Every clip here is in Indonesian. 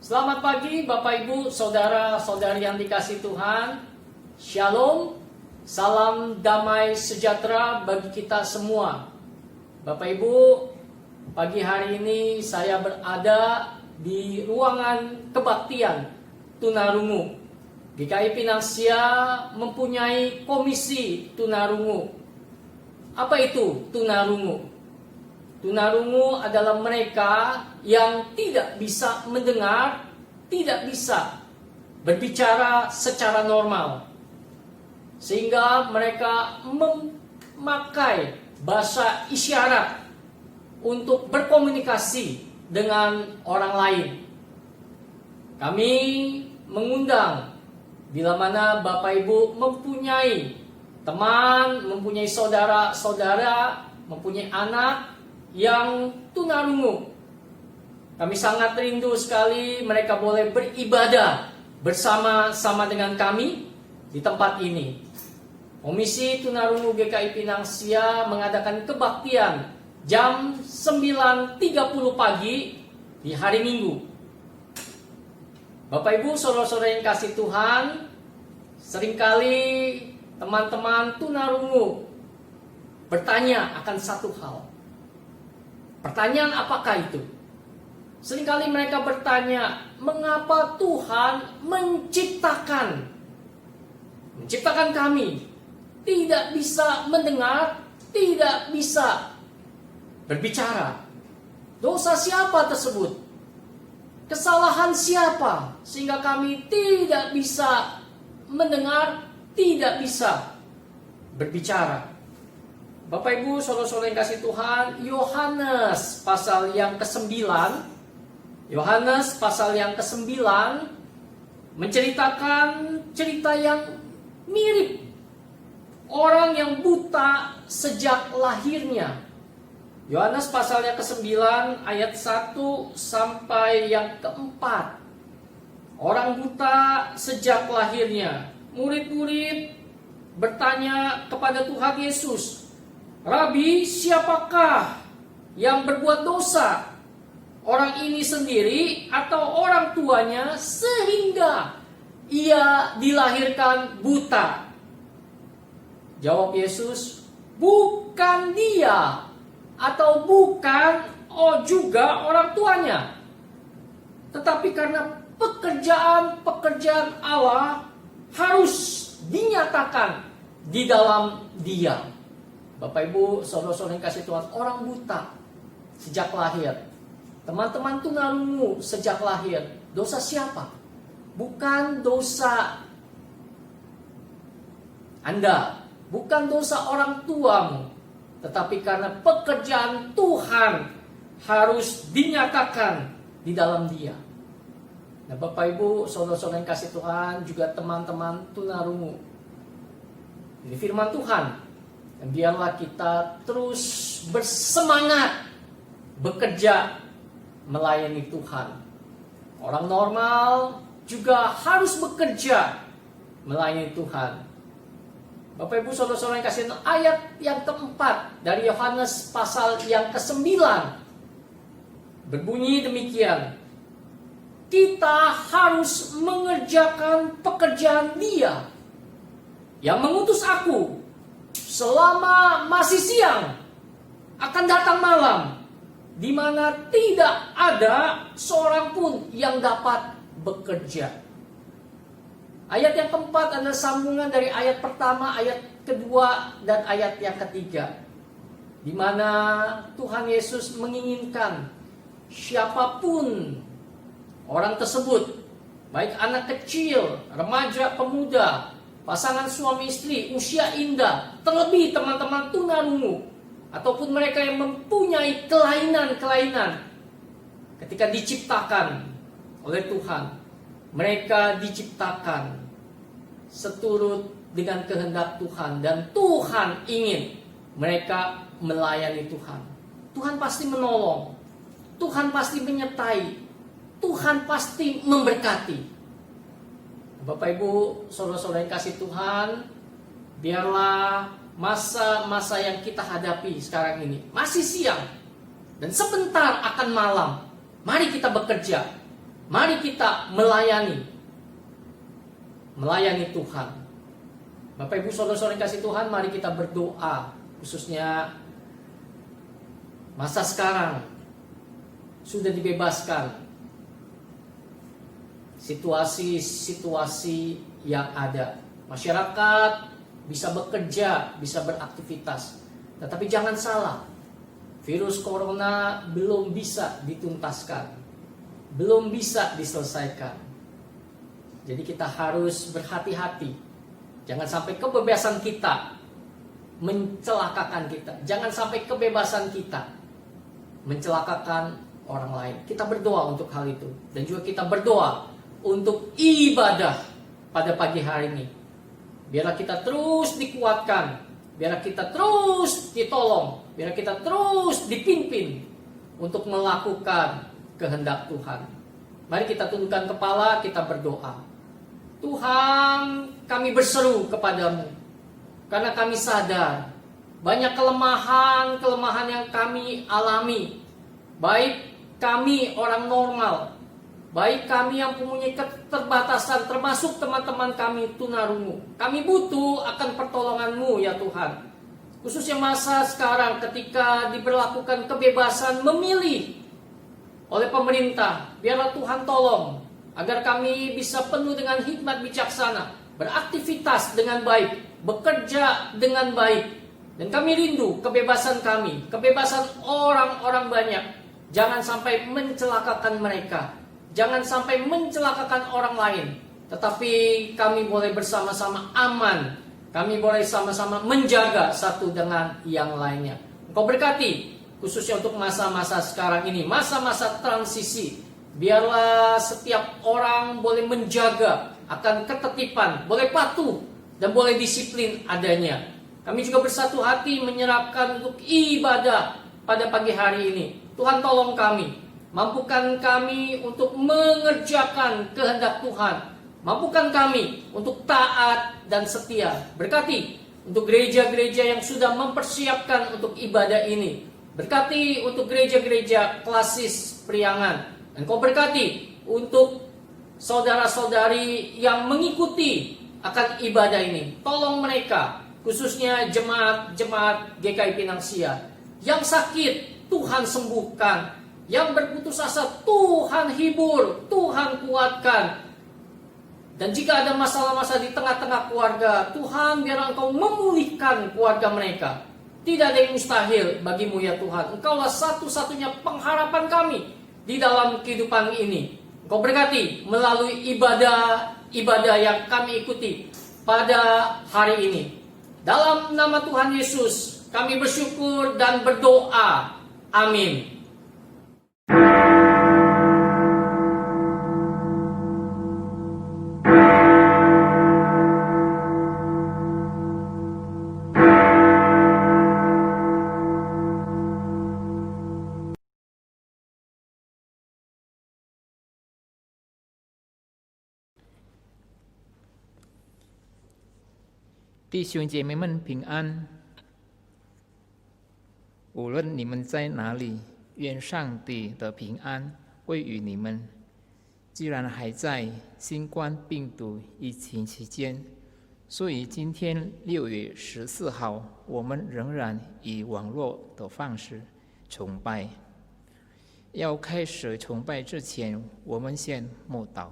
Selamat pagi Bapak Ibu, Saudara-saudari yang dikasihi Tuhan. Shalom, salam damai sejahtera bagi kita semua. Bapak Ibu, pagi hari ini saya berada di ruangan kebaktian tunarungu. GKI Pinangsia mempunyai komisi tunarungu. Apa itu tunarungu? Tunarungu adalah mereka yang tidak bisa mendengar, tidak bisa berbicara secara normal. Sehingga mereka memakai bahasa isyarat untuk berkomunikasi dengan orang lain. Kami mengundang bila mana Bapak Ibu mempunyai teman, mempunyai saudara-saudara, mempunyai anak yang tunarungu. Kami sangat rindu sekali mereka boleh beribadah bersama-sama dengan kami di tempat ini. Komisi Tunarungu GKI Pinangsia mengadakan kebaktian jam 9.30 pagi di hari Minggu. Bapak Ibu, saudara-saudara yang kasih Tuhan, seringkali teman-teman tunarungu bertanya akan satu hal. Pertanyaan apakah itu? Seringkali mereka bertanya, mengapa Tuhan menciptakan kami? Tidak bisa mendengar, tidak bisa berbicara. Dosa siapa tersebut? Kesalahan siapa? Sehingga kami tidak bisa mendengar, tidak bisa berbicara. Bapak Ibu, saudara-saudara yang kasih Tuhan, Yohanes pasal yang ke-9 menceritakan cerita yang mirip orang yang buta sejak lahirnya. Yohanes pasal yang ke-9 ayat 1 sampai yang ke-4. Orang buta sejak lahirnya. Murid-murid bertanya kepada Tuhan Yesus, Rabi, siapakah yang berbuat dosa? Orang ini sendiri atau orang tuanya sehingga ia dilahirkan buta? Jawab Yesus, bukan dia atau bukan juga orang tuanya. Tetapi karena pekerjaan Allah harus dinyatakan di dalam dia. Bapak Ibu, saudara-saudara yang kasih Tuhan, orang buta sejak lahir. Teman-teman tunarungu sejak lahir. Dosa siapa? Bukan dosa Anda, bukan dosa orang tuamu, tetapi karena pekerjaan Tuhan harus dinyatakan di dalam dia. Nah, Bapak Ibu, saudara-saudara yang kasih Tuhan, juga teman-teman tunarungu. Ini firman Tuhan. Dan biarlah kita terus bersemangat bekerja melayani Tuhan. Orang normal juga harus bekerja melayani Tuhan. Bapak Ibu, saudara-saudara yang kasih, ayat yang keempat dari Yohanes pasal yang ke-9 berbunyi demikian. Kita harus mengerjakan pekerjaan Dia yang mengutus aku. Selama masih siang akan datang malam, di mana tidak ada seorang pun yang dapat bekerja. Ayat yang keempat adalah sambungan dari ayat pertama, ayat kedua, dan ayat yang ketiga, di mana Tuhan Yesus menginginkan siapapun orang tersebut, baik anak kecil, remaja, pemuda, pasangan suami istri, usia indah, terlebih teman-teman tunarungu, ataupun mereka yang mempunyai kelainan-kelainan ketika diciptakan oleh Tuhan. Mereka diciptakan seturut dengan kehendak Tuhan, dan Tuhan ingin mereka melayani Tuhan. Tuhan pasti menolong, Tuhan pasti menyertai, Tuhan pasti memberkati. Bapak Ibu, saudara-saudara yang kasih Tuhan, biarlah masa-masa yang kita hadapi sekarang ini masih siang dan sebentar akan malam. Mari kita bekerja. Mari kita melayani Tuhan. Bapak Ibu saudara-saudara yang kasih Tuhan, mari kita berdoa, khususnya masa sekarang sudah dibebaskan situasi-situasi yang ada. Masyarakat bisa bekerja, bisa beraktivitas. Tetapi jangan salah, virus corona belum bisa dituntaskan, belum bisa diselesaikan. Jadi kita harus berhati-hati. Jangan sampai kebebasan kita mencelakakan kita. Jangan sampai kebebasan kita mencelakakan orang lain. Kita berdoa untuk hal itu. Dan juga kita berdoa untuk ibadah pada pagi hari ini. Biarlah kita terus dikuatkan. Biarlah kita terus ditolong. Biarlah kita terus dipimpin untuk melakukan kehendak Tuhan. Mari kita tundukkan kepala, kita berdoa. Tuhan, kami berseru kepadamu karena kami sadar banyak kelemahan yang kami alami. Baik kami orang normal, baik kami yang mempunyai keterbatasan, termasuk teman-teman kami tunarungu. Kami butuh akan pertolongan-Mu ya Tuhan. Khususnya masa sekarang ketika diberlakukan kebebasan memilih oleh pemerintah. Biarlah Tuhan tolong agar kami bisa penuh dengan hikmat bijaksana, beraktivitas dengan baik, bekerja dengan baik. Dan kami rindu kebebasan kami, kebebasan orang-orang banyak. Jangan sampai mencelakakan mereka, jangan sampai mencelakakan orang lain. Tetapi kami boleh bersama-sama aman, kami boleh sama-sama menjaga satu dengan yang lainnya. Engkau berkati, khususnya untuk masa-masa sekarang ini, masa-masa transisi. Biarlah setiap orang boleh menjaga akan ketertiban, boleh patuh dan boleh disiplin adanya. Kami juga bersatu hati menyerahkan untuk ibadah pada pagi hari ini. Tuhan tolong kami, mampukan kami untuk mengerjakan kehendak Tuhan. Mampukan kami untuk taat dan setia. Berkati untuk gereja-gereja yang sudah mempersiapkan untuk ibadah ini. Berkati untuk gereja-gereja klasis Priangan. Dan Kau berkati untuk saudara-saudari yang mengikuti akan ibadah ini. Tolong mereka, khususnya jemaat-jemaat GKI Pinang Sia. Yang sakit, Tuhan sembuhkan. Yang berputus asa, Tuhan hibur, Tuhan kuatkan. Dan jika ada masalah-masalah di tengah-tengah keluarga, Tuhan biar Engkau memulihkan keluarga mereka. Tidak ada yang mustahil bagimu ya Tuhan. Engkaulah satu-satunya pengharapan kami di dalam kehidupan ini. Engkau berkati melalui ibadah yang kami ikuti pada hari ini. Dalam nama Tuhan Yesus kami bersyukur dan berdoa. Amin. 弟兄姐妹们平安，无论你们在哪里，愿上帝的平安归于你们。既然还在新冠病毒疫情期间，所以今天6月14号，我们仍然以网络的方式崇拜。要开始崇拜之前，我们先默祷。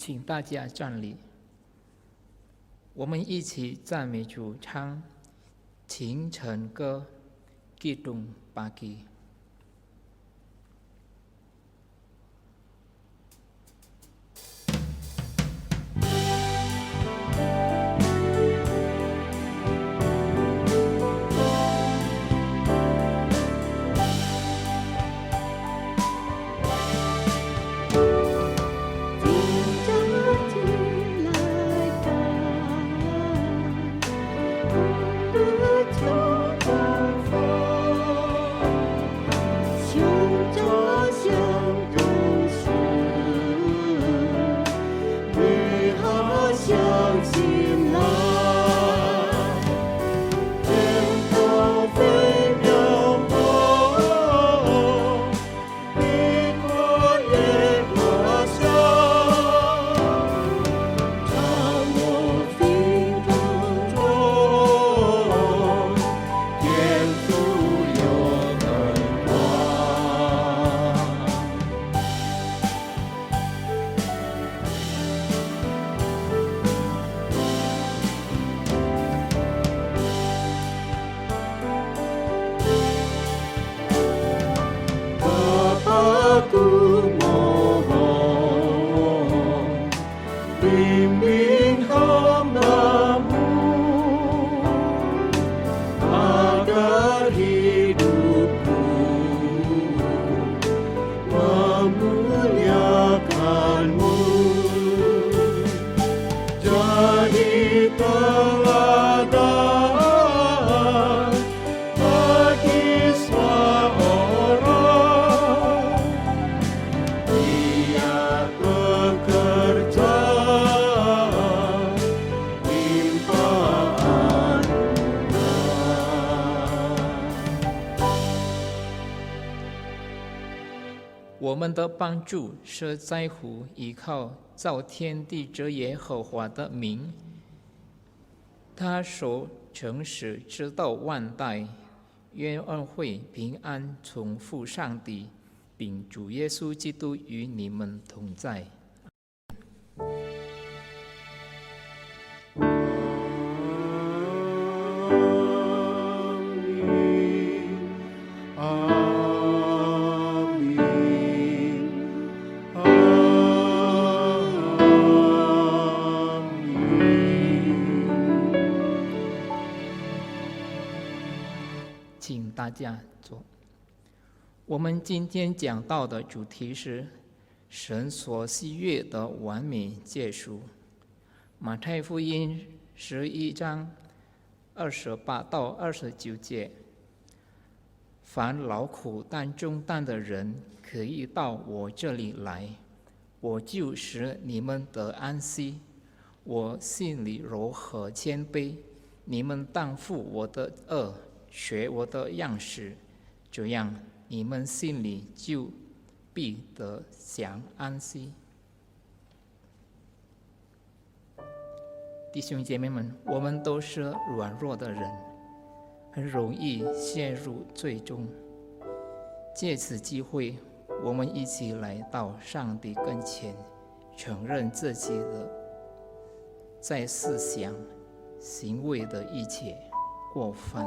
请大家站立，我们一起赞美主，唱清晨歌，激动巴基。我们的帮助是在乎依靠造天地之耶和华的名，他守诚实直到万代。愿恩惠平安从父上帝并主耶稣基督与你们同在。请大家坐。我们今天讲到的主题是神所喜悦的完美结束。马太福音11章28到29节：凡劳苦担重担的人，可以到我这里来，我就使你们得安息。我心里柔和谦卑，你们当负我的轭，学我的样式，这样你们心里就必得享安息。弟兄姐妹们，我们都是软弱的人，很容易陷入罪中。借此机会，我们一起来到上帝跟前，承认自己的在思想、行为的一切过犯。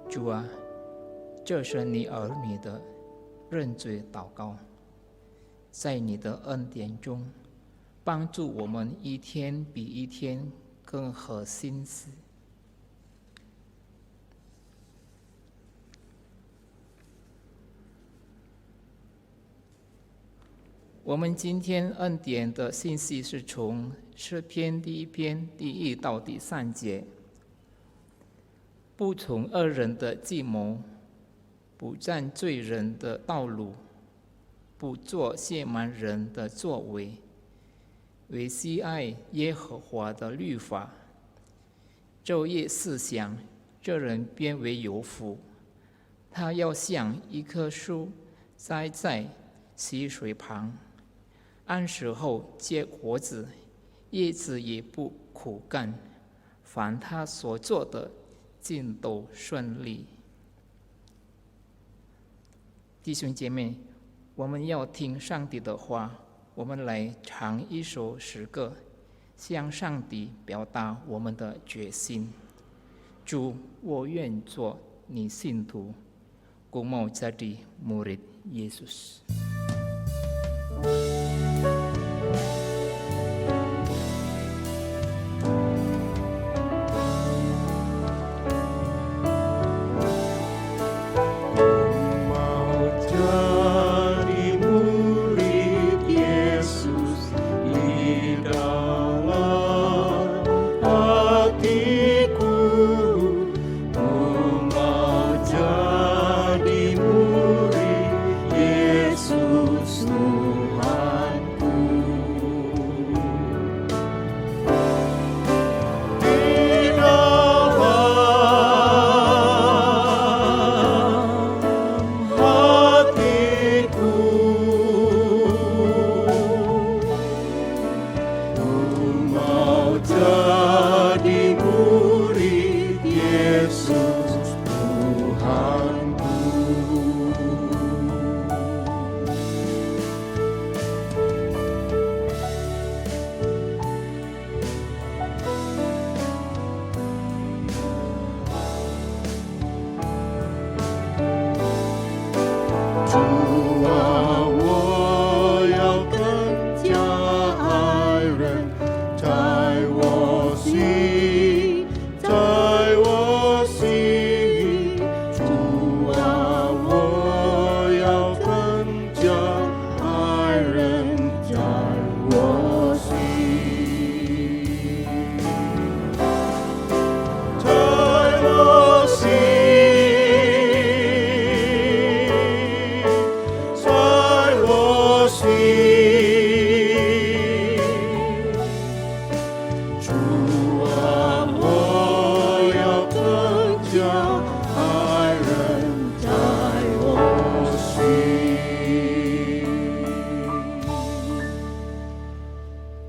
主啊，这是你儿女的认罪祷告，在你的恩典中，帮助我们一天比一天更合心思。我们今天恩典的信息是从诗篇第1篇第1到第3节。不从恶人的计谋，不占罪人的道路，不做亵慢人的作为，为喜爱耶和华的律法，昼夜思想，这人便为有福。他要像一棵树栽在溪水旁，按时候结果子，叶子也不枯干。凡他所做的，尽都顺利。弟兄姐妹，我们要听上帝的话，我们来唱一首诗歌，向上帝表达我们的决心。主，我愿做你信徒。Ku mau jadi murid Yesus.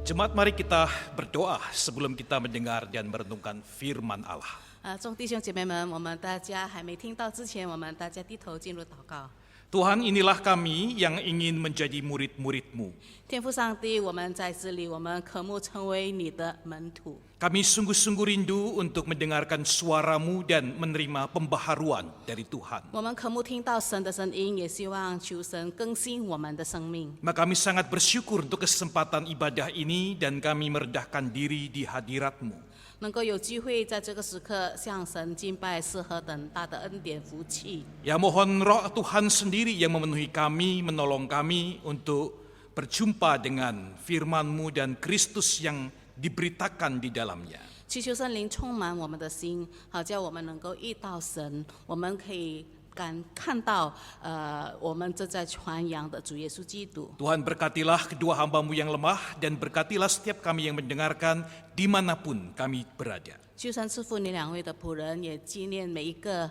Jemaat, mari kita berdoa sebelum kita mendengar dan merenungkan firman Allah. 众弟兄姐妹们，我们大家还没听到之前，我们大家低头进入祷告。 Tuhan, inilah kami yang ingin menjadi murid-murid-Mu. 天父上帝，我们在这里，我们渴慕成为你的门徒。 Kami sungguh-sungguh rindu untuk mendengarkan suara-Mu dan menerima pembaharuan dari Tuhan. 我们渴慕听到神的声音，也希望求神更新我们的生命。 Maka kami sangat bersyukur untuk kesempatan ibadah ini dan kami merendahkan diri di hadirat-Mu. 能够有机会在这个时刻向神敬拜，是何等大的恩典福气。 Ya, mohon Roh Tuhan sendiri yang memenuhi kami, menolong kami untuk berjumpa dengan firman-Mu dan Kristus yang diberitakan di dalamnya. 祈求圣灵充满我们的心，好叫我们能够遇到神，我们可以看到我们正在传扬的主耶稣基督。 Tuhan, berkatilah kedua hamba-Mu yang lemah dan berkatilah setiap kami yang mendengarkan dimanapun kami berada. 求神赐福你两位的仆人，也纪念每一个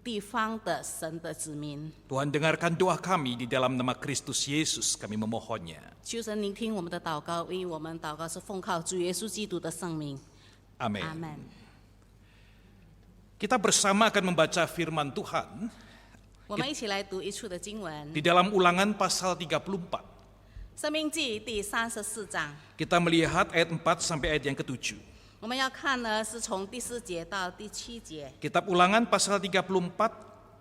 地方的神的子民。 Tuhan, dengarkan doa kami di dalam nama Kristus Yesus, kami memohonnya. 求神聆听我们的祷告，因为我们祷告是奉靠主耶稣基督的圣名。 Amin. 阿门。 Kita bersama akan membaca firman Tuhan 我们一起来读一处的经文， di dalam Ulangan pasal 34. 《申命记》第34章。 Kita melihat ayat 4 sampai ayat yang ke-7. 我们要看呢，是从第4节到第7节。 Kitab Ulangan pasal 34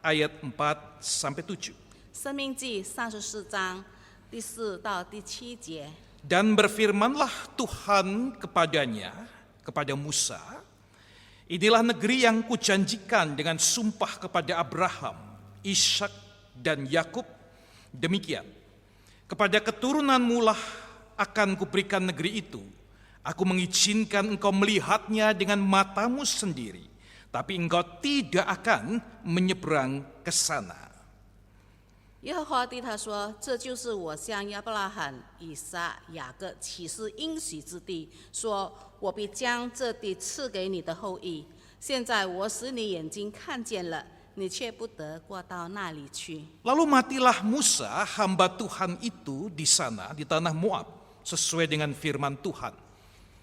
ayat 4 sampai 7. 《申命记》34章第4到第7节。 Dan berfirmanlah Tuhan kepada Musa, inilah negeri yang kujanjikan dengan sumpah kepada Abraham, Ishak, dan Yakub. Demikian, kepada keturunanmu lah akan kuberikan negeri itu. Aku mengizinkan engkau melihatnya dengan matamu sendiri, tapi engkau tidak akan menyeberang ke sana. 耶和华对他说：“这就是我向亚伯拉罕、以撒、雅各起誓应许之地，说我必将这地赐给你的后裔。现在我使你眼睛看见了，你却不得过到那里去。” Lalu matilah Musa, hamba Tuhan itu di sana, di tanah Moab, sesuai dengan firman Tuhan.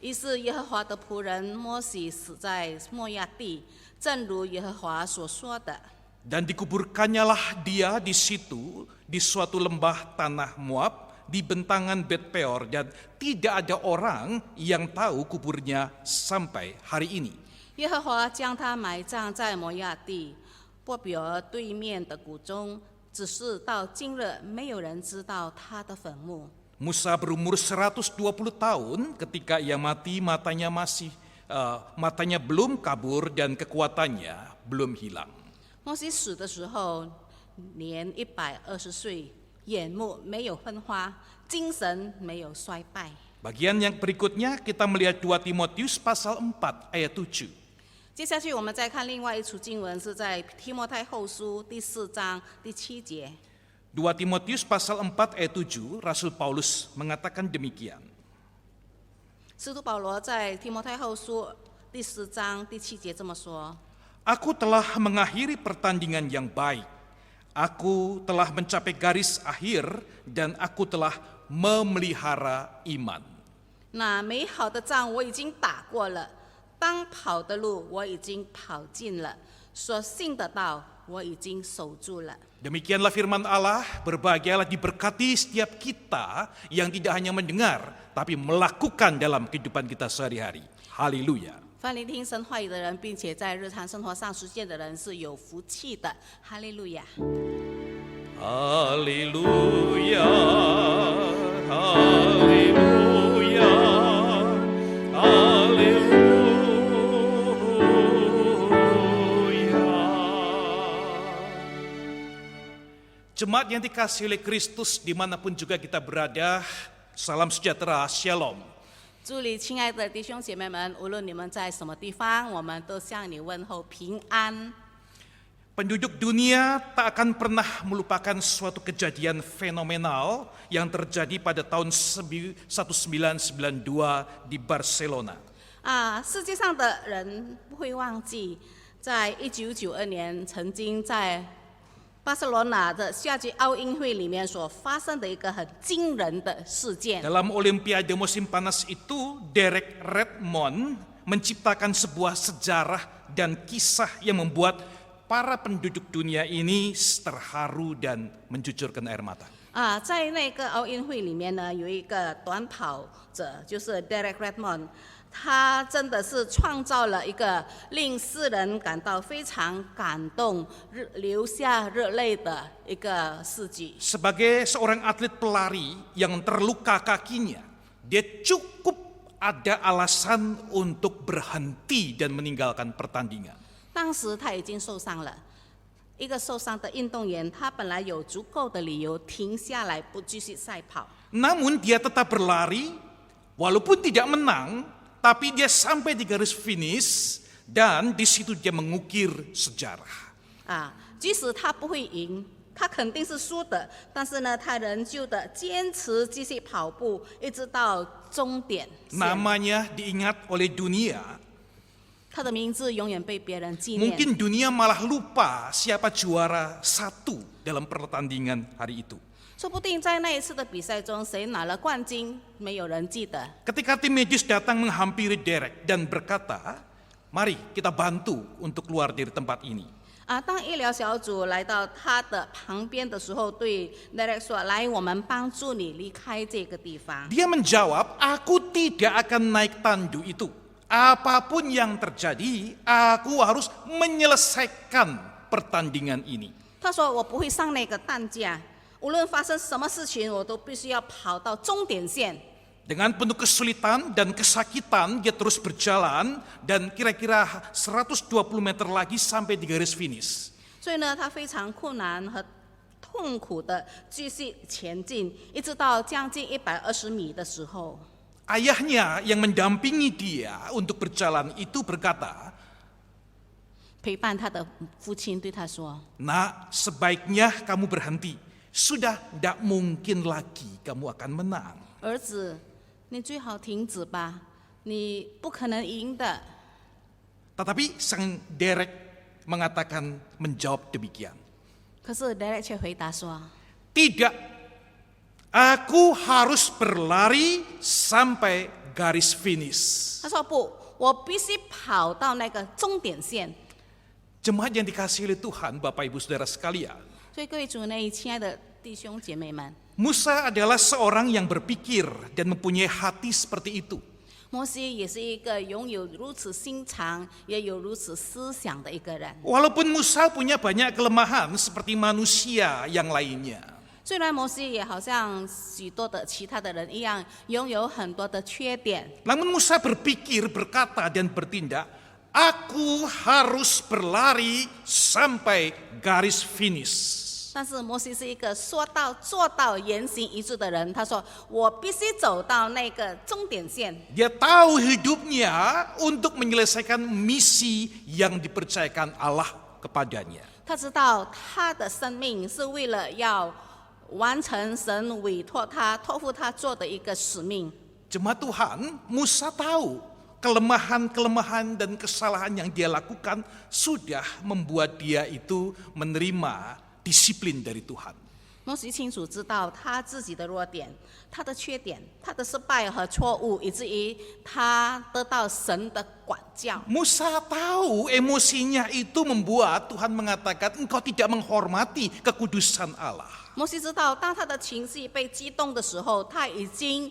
于是耶和华的仆人摩西死在摩亚地，正如耶和华所说的。 Dan dikuburkannyalah dia di situ, di suatu lembah tanah Moab, di bentangan Bet Peor, dan tidak ada orang yang tahu kuburnya sampai hari ini. 耶和华将他埋葬在摩亚地波比尔对面的谷中，只是到今日没有人知道他的坟墓。 Musa berumur 120 tahun ketika ia mati, matanya belum kabur dan kekuatannya belum hilang. 摩西死的时候年120岁，眼目没有昏花，精神没有衰败。 Bagian yang berikutnya kita melihat 2 Timotius pasal 4 ayat 7. 接下去我们再看另外一处经文，是在提摩太后书第4章第7节。 2 Timotius pasal 4 ayat 7, Rasul Paulus mengatakan demikian. 使徒保罗在提摩太后书第4章第7节这么说。 Aku telah mengakhiri pertandingan yang baik. Aku telah mencapai garis akhir dan aku telah memelihara iman. 那美好的仗我已经打过了，当跑的路我已经跑尽了，所信的道我已经守住了。 Demikianlah firman Allah, berbahagialah diberkati setiap kita yang tidak hanya mendengar, tapi melakukan dalam kehidupan kita sehari-hari. Haleluya. 凡聆听神话语的人，并且在日常生活上实践的人是有福气的。哈利路亚！ Haleluya, haleluya, haleluya. Jemaat yang dikasihi oleh Kristus dimanapun juga kita berada, salam sejahtera, shalom. 祝你亲爱的弟兄姐妹们，无论你们在什么地方，我们都向你问候平安。 Penduduk dunia tak akan pernah melupakan suatu kejadian fenomenal yang terjadi pada tahun 1992 di Barcelona. 世界上的人不会忘记，在1992年曾经在巴塞罗那的夏季奥运会里面所发生的一个很惊人的事件。 Dalam Olimpiade musim panas itu, Derek Redmond menciptakan sebuah sejarah dan kisah yang membuat para penduduk dunia ini terharu dan mencucurkan air mata. 在那个奥运会里面呢，有一个短跑者，就是 Derek Redmond， 他真的是创造了一个令世人感到非常感动、流下热泪的一个事迹。 Sebagai seorang atlet pelari yang terluka kakinya, dia cukup ada alasan untuk berhenti dan meninggalkan pertandingan. 当时他已经受伤了，一个受伤的运动员，他本来有足够的理由停下来不继续赛跑。 Namun dia tetap berlari, walaupun tidak menang, tapi dia sampai di garis finish dan di situ dia mengukir sejarah. 即使他不会赢，他肯定是输的，但是呢，他仍旧的坚持继续跑步，一直到终点线。 Namanya diingat oleh dunia. 他的名字永远被别人纪念。 Mungkin dunia malah lupa siapa juara 1 dalam pertandingan hari itu. 说不定在那一次的比赛中，谁拿了冠军，没有人记得。 Ketika tim medis datang menghampiri Derek dan berkata, mari kita bantu untuk keluar dari tempat ini. 当医疗小组来到他的旁边的时候，对 Derek 说：“来，我们帮助你离开这个地方。” Dia menjawab, aku tidak akan naik tandu itu. Apapun yang terjadi, aku harus menyelesaikan pertandingan ini. 他说：“我不会上那个担架，无论发生什么事情，我都必须要跑到终点线。” Dengan penuh kesulitan dan kesakitan, dia terus berjalan dan kira-kira 120 meter lagi sampai di garis finish. 所以呢，他非常困难和痛苦的继续前进，一直到将近120米的时候。 Ayahnya yang mendampingi dia untuk berjalan itu berkata, 陪伴他的父亲对他说 Nak, sebaiknya kamu berhenti. sudah tidak mungkin lagi kamu akan menang. 儿子，你最好停止吧，你不可能赢的。 Tetapi sang Derek mengatakan menjawab demikian. 可是 Derek 却回答说 Tidak, aku harus berlari sampai garis finish.：“ 他说不，我必须跑到那个终点线。 Jemaat yang dikasihi oleh Tuhan, Bapak Ibu Saudara sekalian. ”所以各位主内亲爱的弟兄姐妹们， Musa adalah seorang yang berpikir dan mempunyai hati seperti itu. 摩西也是一个拥有如此心肠，也有如此思想的一个人。 Walaupun Musa punya banyak kelemahan seperti manusia yang lainnya. 虽然摩西也好像许多的其他的人一样，拥有很多的缺点， Namun Musa berpikir, berkata dan bertindak, aku harus berlari sampai garis finish. 但是摩西是一个说到做到、言行一致的人。他说：“我必须走到那个终点线。” Dia tahu hidupnya untuk menyelesaikan misi yang dipercayakan Allah kepadanya. 他知道他的生命是为了要完成神委托他、托付他做的一个使命。 Jemaat Tuhan, Musa tahu kelemahan-kelemahan dan kesalahan yang dia lakukan sudah membuat dia itu menerima disiplin dari Tuhan. 摩西清楚知道他自己的弱点、他的缺点、他的失败和错误，以至于他得到神的管教。 Musa tahu emosinya itu membuat Tuhan mengatakan engkau tidak menghormati kekudusan Allah. 摩西知道，当他的情绪被激动的时候，他已经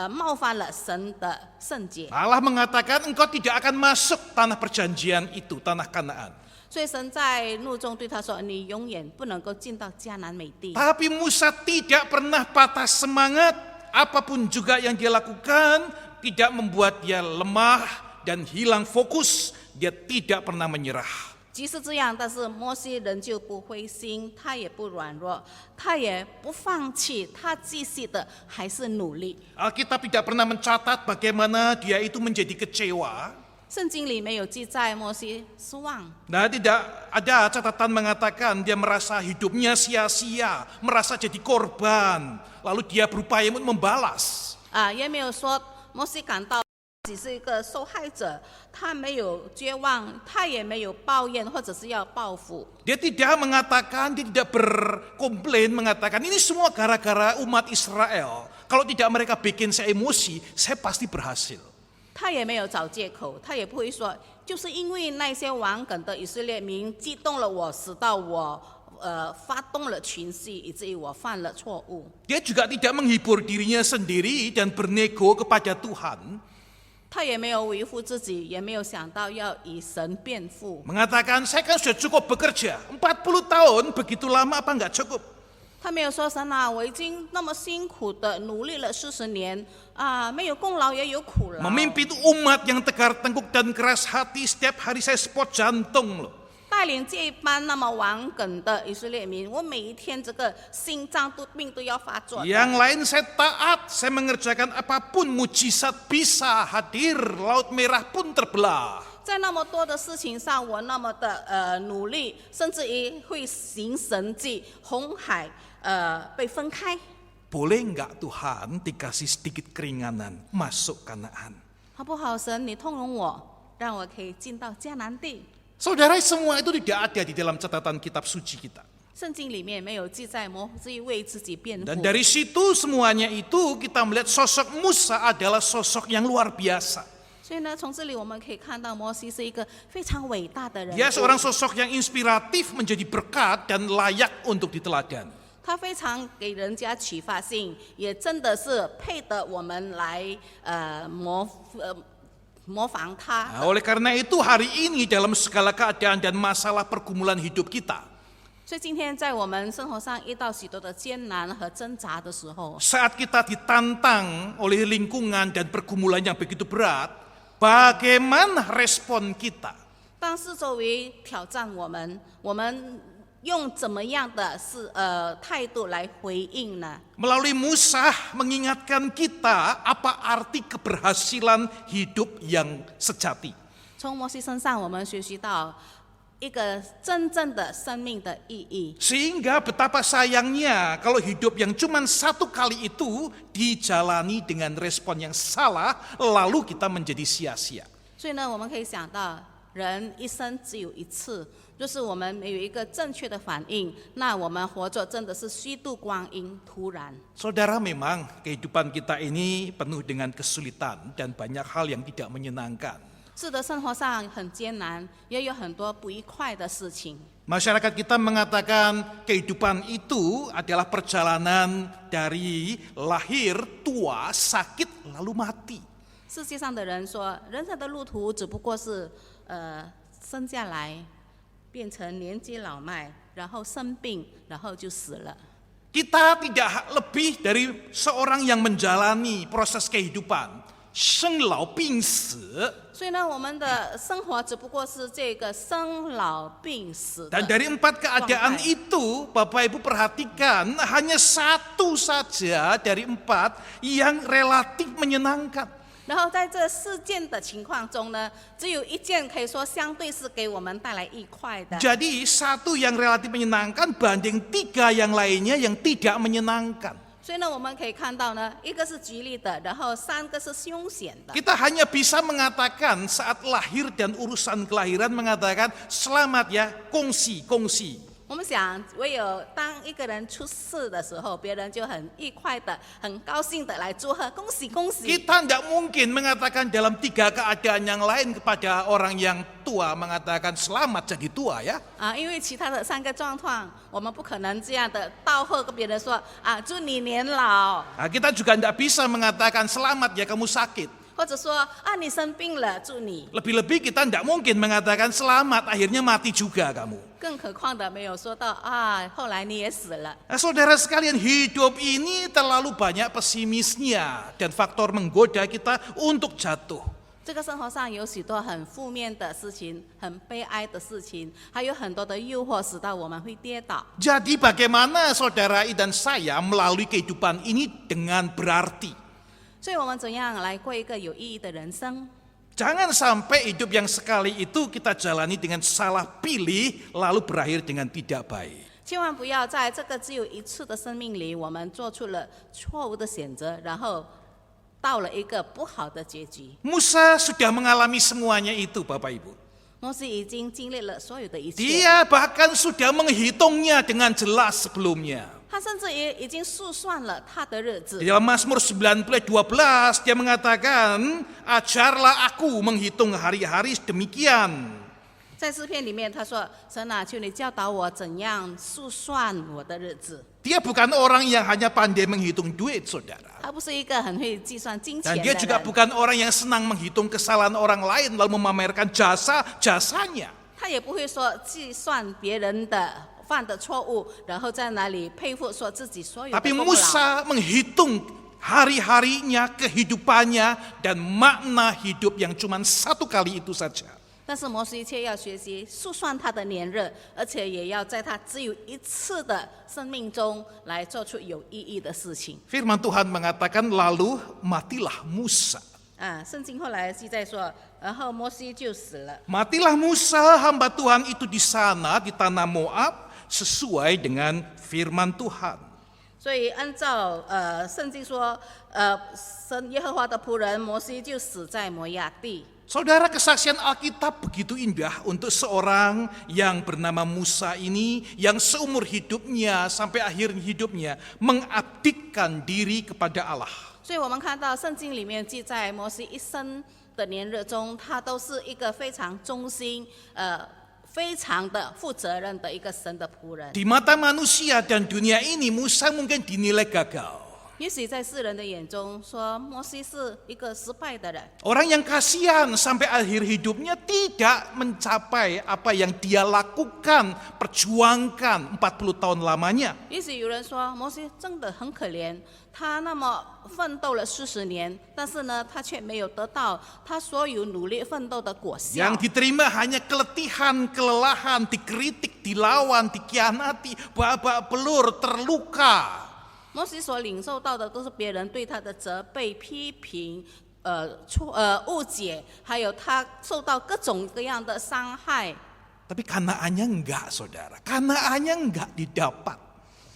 冒犯了神的圣洁。 Allah mengatakan engkau tidak akan masuk tanah perjanjian itu, tanah Kanaan. 所以神在怒中对他说：“你永远不能够进到迦南美地。” Tapi Musa tidak pernah patah semangat, apapun juga yang dia lakukan tidak membuat dia lemah dan hilang fokus, dia tidak pernah menyerah. 即使这样，但是摩西仍旧不灰心，他也不软弱，他也不放弃，他继续的还是努力。 Alkitab tidak pernah mencatat bagaimana dia itu menjadi kecewa. 圣经里没有记载摩西失望， Nah, tidak ada catatan mengatakan dia merasa hidupnya sia-sia, merasa jadi korban, lalu dia berupaya untuk membalas. 也没有说摩西感到自己是一个受害者，他没有绝望，他也没有抱怨或者是要报复。 Dia tidak mengatakan, dia tidak berkomplain mengatakan ini semua gara-gara umat Israel. Kalau tidak mereka bikin saya emosi, saya pasti berhasil. 他也没有找借口，他也不会说，就是因为那些顽梗的以色列民激动了我，使到我发动了情绪，以至于我犯了错误。 Dia juga tidak menghibur dirinya sendiri dan bernego kepada Tuhan. 他也没有维护自己，也没有想到要以神辩护。 Mengatakan saya kan sudah cukup bekerja, 40 tahun begitu lama apa enggak cukup? 他没有说神啊，我已经那么辛苦的努力了40年没有功劳也有苦劳。 Memimpin umat yang tegar tengkuk dan keras hati, setiap hari saya spot jantung loh. 带领这一班那么顽梗的以色列民，我每一天这个心脏病都要发作的。 Yang lain saya taat, saya mengerjakan apapun, mujizat bisa hadir, laut merah pun terbelah. 在那么多的事情上，我那么的努力，甚至于会行神迹，红海被分开。 Boleh enggak Tuhan dikasih sedikit keringanan masuk Kanaan? 好不好，神，你通融我，让我可以进到迦南地。 Saudara, semua itu tidak ada di dalam catatan kitab suci kita. 圣经里面没有记载摩西为自己辩护。 Dan dari situ semuanya itu kita melihat sosok Musa adalah sosok yang luar biasa. 所以呢，从这里我们可以看到摩西是一个非常伟大的人物。 Dia seorang sosok yang inspiratif, menjadi berkat dan layak untuk diteladan. 他非常给人家启发性，也真的是配得我们来模仿他。 Nah, oleh karena itu hari ini dalam segala keadaan dan masalah pergumulan hidup kita, 所以今天在我们生活上遇到许多的艰难和挣扎的时候， saat kita ditantang oleh lingkungan dan pergumulan yang begitu berat, bagaimana respon kita? 当四周围挑战我们用怎么样的态度来回应呢？ Melalui Musa mengingatkan kita apa arti keberhasilan hidup yang sejati. 从摩西身上，我们学习到一个真正的生命的意义。 Sehingga betapa sayangnya kalau hidup yang cuma satu kali itu dijalani dengan respon yang salah, lalu kita menjadi sia-sia. 所以呢，我们可以想到，人一生只有一次，就是我们没有一个正确的反应，那我们活着真的是虚度光阴，突然。 Saudara, memang kehidupan kita ini penuh dengan kesulitan dan banyak hal yang tidak menyenangkan. 是的，生活上很艰难，也有很多不愉快的事情。 Masyarakat kita mengatakan kehidupan itu adalah perjalanan dari lahir, tua, sakit, lalu mati. 世界上的人说，人生的路途只不过是生下来，变成年纪老迈，然后生病，然后就死了。 Kita tidak lebih dari seorang yang menjalani proses kehidupan, 生老病死. 所以呢，我们的生活只不过是这个生老病死的。 Dan dari 4 keadaan itu, Bapak Ibu perhatikan, hanya satu saja dari 4 yang relatif menyenangkan. 然后在这4件的情况中呢，只有1件可以说相对是给我们带来愉快的。 Jadi 1 yang relatif menyenangkan banding 3 yang lainnya yang tidak menyenangkan. 所以呢，我们可以看到呢，一个是吉利的，然后3个是凶险的。 Kita hanya bisa mengatakan saat lahir dan urusan kelahiran mengatakan selamat ya, kongsi. 我们想，唯有当一个人出世的时候，别人就很愉快的、很高兴的来祝贺，恭喜恭喜。 Kita tidak mungkin mengatakan dalam 3 keadaan yang lain kepada orang yang tua mengatakan selamat jadi tua ya. 因为其他的3个状况，我们不可能这样的道贺跟别人说祝你年老， Kita juga tidak bisa mengatakan selamat ya kamu sakit. 或者说你生病了，祝你。 Lebih-lebih kita tidak mungkin mengatakan selamat akhirnya mati juga kamu. 更何况的没有说到后来你也死了。 Saudara sekalian, hidup ini terlalu banyak pesimisnya dan faktor menggoda kita untuk jatuh. 这个生活上有许多很负面的事情，很悲哀的事情，还有很多的诱惑，使到我们会跌倒。 Jadi bagaimana saudara dan saya melalui kehidupan ini dengan berarti? 所以我们怎样来过一个有意义的人生？ Jangan sampai hidup yang sekali itu kita jalani dengan salah pilih lalu berakhir dengan tidak baik. 千万不要在这个只有一次的生命里，我们做出了错误的选择，然后到了一个不好的结局。 Musa sudah mengalami semuanya itu, Bapak Ibu. 摩西已经经历了所有的一切， Dia bahkan sudah menghitungnya dengan jelas sebelumnya. 他甚至也已经数算了他的日子 Di。dalam Mazmur 19:12 dia mengatakan, ajarlah aku menghitung hari-hari demikian. 在诗篇里面，他说：“神啊，求你教导我怎样数算我的日子。 Dia bukan orang yang hanya pandai menghitung duit, saudara. 他不是一个很会计算金钱 Dan 的 dia juga 人， bukan orang yang senang menghitung kesalahan orang lain lalu memamerkan jasa-jasanya. 他也不会说计算别人的犯的错误，然后在那里佩服说自己所有的 Tapi 功劳。 Musa menghitung hari-harinya, kehidupannya, dan makna hidup yang cuma satu kali itu saja. 但是摩西却要学习数算他的年日，而且也要在他只有一次的生命中来做出有意义的事情。 Firman Tuhan mengatakan, lalu matilah Musa. 圣经后来记载说，然后摩西就死了。 Matilah Musa, hamba Tuhan itu di sana, di tanah Moab, sesuai dengan firman Tuhan. 所以按照圣经说，神耶和华的仆人摩西就死在摩亚地。 Saudara, kesaksian Alkitab begitu indah untuk seorang yang bernama Musa ini, yang seumur hidupnya sampai akhir hidupnya mengabdikan diri kepada Allah. 所以我们看到圣经里面记载摩西一生的年日中，他都是一个非常忠心、非常的负责任的一个神的仆人。 Di mata manusia dan dunia ini, Musa mungkin dinilai gagal. 也许在世人的眼中说，摩西是一个失败的人。 Orang yang kasihan sampai akhir hidupnya tidak mencapai apa yang dia lakukan, perjuangkan 40 tahun lamanya. 也许有人说，摩西真的很可怜，他那么奋斗了40年，但是呢，他却没有得到他所有努力奋斗的果效。 Yang diterima hanya keletihan, kelelahan, dikritik, dilawan, dikhianati, babak belur, terluka. 摩西所领受到的都是别人对他的责备、批评、误解，还有他受到各种各样的伤害。Tapi Kanaannya enggak, saudara. Kanaannya enggak didapat.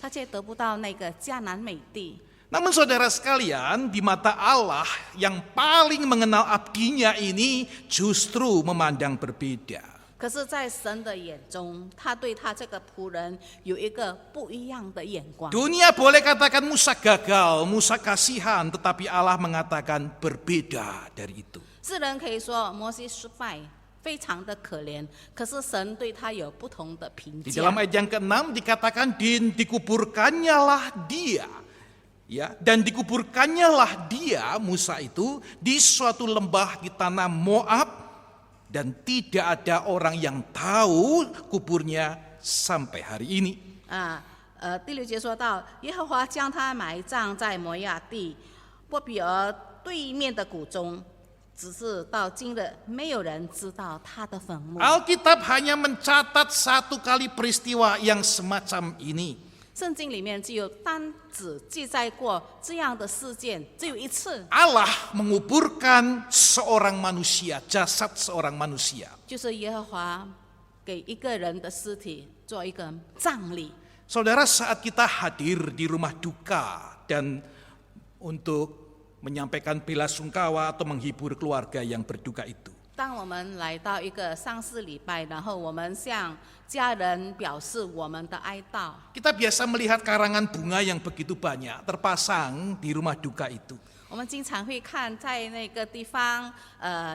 他却得不到那个迦南美地。 Namun saudara sekalian, di mata Allah yang paling mengenal abdinya ini justru memandang berbeda. 可是，在神的眼中，他对他这个仆人有一个不一样的眼光。 Dunia boleh katakan Musa gagal, Musa kasihan, tetapi Allah mengatakan berbeda dari itu. 世人可以说摩西失败，非常的可怜。可是神对他有不同的评 Di 价 dalam。ayat yang ke-6 dikatakan dikuburkannyalah dia. Ya, dan dikuburkannyalah dia, Musa itu, di suatu lembah di tanah Moab, dan tidak ada orang yang tahu kuburnya sampai hari ini. 第6节说到，耶和华将他埋葬在摩亚地波比俄对面的谷中，只是到今日没有人知道他的坟墓。 Alkitab hanya mencatat satu kali peristiwa yang semacam ini. 圣经里面只有单只记载过这样的事件，只有一次， Allah menguburkan seorang manusia, jasad seorang manusia. 就是耶和华给一个人的尸体做一个葬礼。 Saudara, saat kita hadir di rumah duka dan untuk menyampaikan bela sungkawa atau menghibur keluarga yang berduka itu, 当我们来到一个丧事礼拜，然后我们向家人表示我们的哀悼， kita biasa melihat karangan bunga yang begitu banyak terpasang di rumah duka itu. 我们经常会看在那个地方，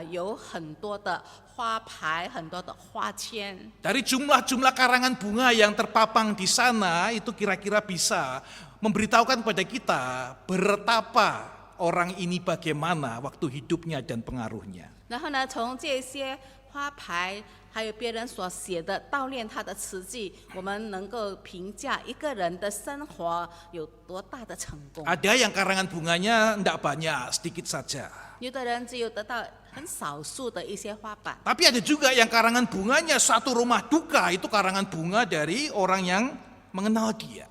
有很多的花牌，很多的花签。 Dari jumlah-jumlah karangan bunga yang terpapang di sana itu kira-kira bisa memberitahukan kepada kita betapa orang ini bagaimana waktu hidupnya dan pengaruhnya. 然后呢，从这些花牌还有别人所写的悼念他的词句，我们能够评价一个人的生活有多大的成功。 Ada yang karangan bunganya tidak banyak, sedikit saja. 有的人只有得到很少数的一些花瓣， Tapi ada juga yang karangan bunganya satu rumah duka, itu karangan bunga dari orang yang mengenal dia.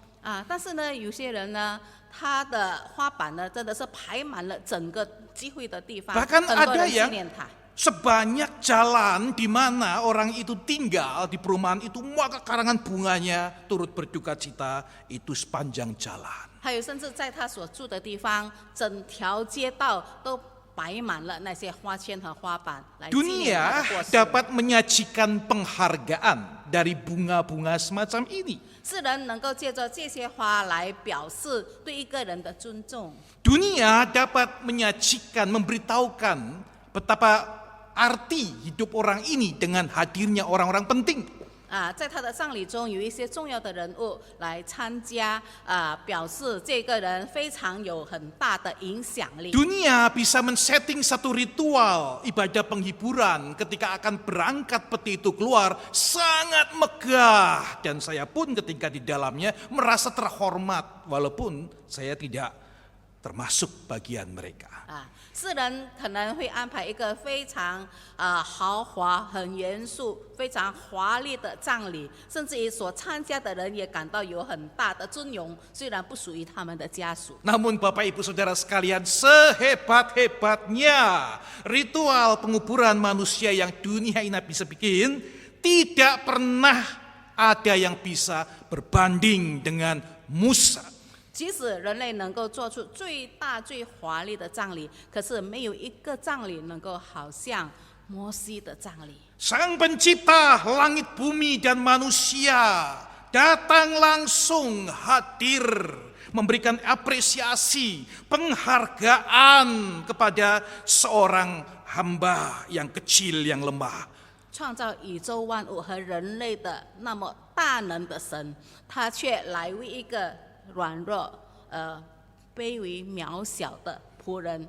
但是呢，有些人呢，他的花瓣呢，真的是排满了整个集会的地方， Bahkan 很多 ada 人纪 yang 念他。 sebanyak jalan di mana orang itu tinggal di perumahan itu, maka karangan bunganya turut berduka cita itu sepanjang jalan. 还有，甚至在他所住的地方，整条街道都摆满了那些花签和花瓣来纪念他 Dunia 的过世。 dapat menyajikan penghargaan dari bunga-bunga semacam ini. 世人能够借着这些花来表示对一个人的尊重。 Dunia dapat menyajikan, memberitahukan betapa arti hidup orang ini dengan hadirnya orang-orang penting. 在他的葬礼中，有一些重要的人物来参加，表示这个人非常有很大的影响力。 Dunia bisa men-setting satu ritual ibadah penghiburan ketika akan berangkat peti itu keluar sangat megah, dan saya pun ketika di dalamnya merasa terhormat walaupun saya tidak termasuk bagian mereka. 世人可能会安排一个非常豪华、很严肃、非常华丽的葬礼，甚至于所参加的人也感到有很大的尊荣，虽然不属于他们的家属。 Namun Bapak Ibu Saudara sekalian, sehebat-hebatnya ritual penguburan manusia yang dunia ini bisa bikin, tidak pernah ada yang bisa berbanding dengan Musa. 即使人类能够做出最大最华丽的葬礼，可是没有一个葬礼能够好像摩西的葬礼。 Sang pencipta langit bumi dan manusia datang langsung hadir, memberikan apresiasi, penghargaan kepada seorang hamba yang kecil, yang lemah. 创造宇宙万物和人类的那么大能的神，他却来为一个软弱、卑微、渺小的仆人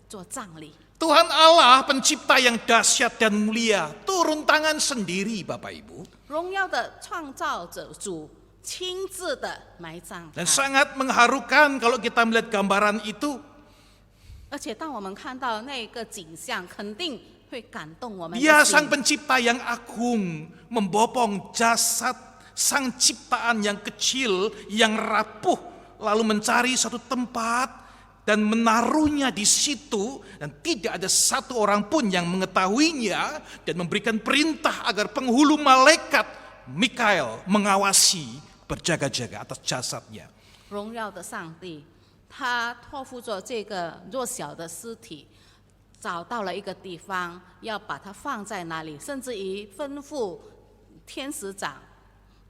做葬礼。 Tuhan Allah pencipta yang dahsyat dan mulia turun tangan sendiri, Bapak Ibu, 荣耀的创造者主亲自的埋葬他 dan，sangat mengharukan kalau kita melihat gambaran itu. 而且当我们看到那个景象，肯定会感动我们的 Dia 心 sang pencipta yang agung, membopong jasad sang ciptaan yang kecil, yang rapuh, lalu mencari satu tempat dan menaruhnya di situ, dan tidak ada satu orang pun yang mengetahuinya, dan memberikan perintah agar penghulu malaikat Mikael mengawasi, berjaga-jaga atas jasadnya. 荣耀的上帝，他托付着这个弱小的尸体，找到了一个地方，要把它放在那里，甚至于吩咐天使长，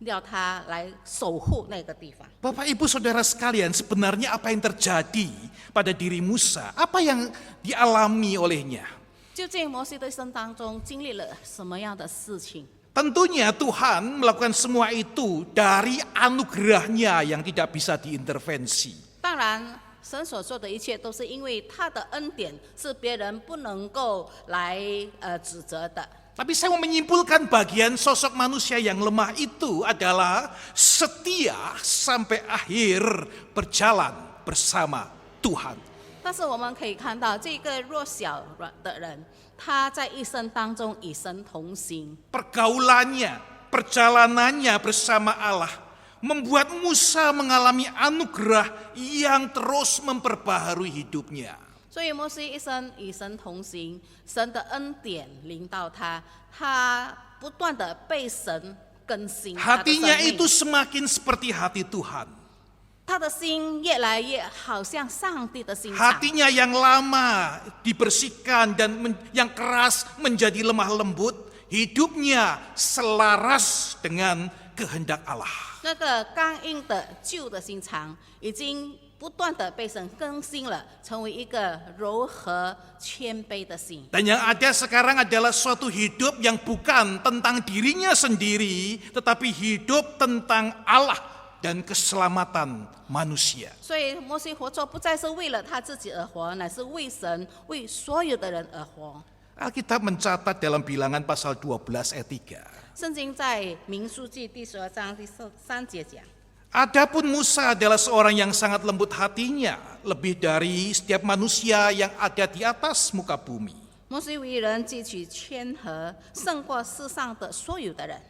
要他来守护那个地方。 Bapak Ibu Saudara sekalian, sebenarnya apa yang terjadi pada diri Musa? Apa yang dialami olehnya? 究竟摩西的一生当中经历了什么样的事情？ Tentunya Tuhan melakukan semua itu dari anugerahnya yang tidak bisa diintervensi. 当然，神所做的一切都是因为他的恩典，是别人不能够来指责的。 Tapi saya mau menyimpulkan bagian sosok manusia yang lemah itu adalah setia sampai akhir berjalan bersama Tuhan. 但是我们可以看到，这个弱小的人，他在一生当中与神同行。 Pergaulannya, perjalanannya bersama Allah membuat Musa mengalami anugerah yang terus memperbaharui hidupnya. 所以摩西一生与神同行，神的恩典临到他，他不断的被神更新他的 Hatinya 生 itu 命， semakin seperti hati Tuhan. 他的心越来越好像上帝的心肠。 Hatinya yang lama dibersihkan dan yang keras menjadi lemah lembut. Hidupnya selaras dengan kehendak Allah. 那个刚硬的旧的心肠，已经不断的被神更新了，成为一个柔和谦卑的心。 Dan yang ada sekarang adalah suatu hidup yang bukan tentang dirinya sendiri, tetapi hidup tentang Allah dan keselamatan manusia. 所以摩西活着不再是为了他自己而活，乃是为神、为所有的人而活。 Alkitab mencatat dalam Bilangan pasal 12 ayat 3. 圣经在民数记第12章第3节讲。 Adapun Musa adalah seorang yang sangat lembut hatinya, lebih dari setiap manusia yang ada di atas muka bumi. 摩西为人汲取谦和，胜过世上的所有的人。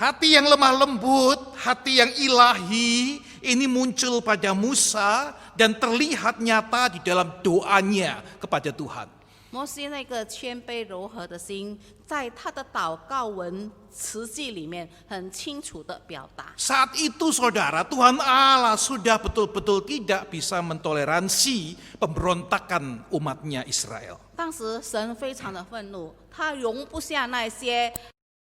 Hati yang lemah lembut, hati yang ilahi, ini muncul pada Musa dan terlihat nyata di dalam doanya kepada Tuhan. 摩西那个谦卑柔和的心，在他的祷告文词记里面很清楚的表达。 Saat itu saudara, Tuhan Allah sudah betul-betul tidak bisa mentoleransi pemberontakan umatnya Israel. 当时神非常的愤怒，他容不下那些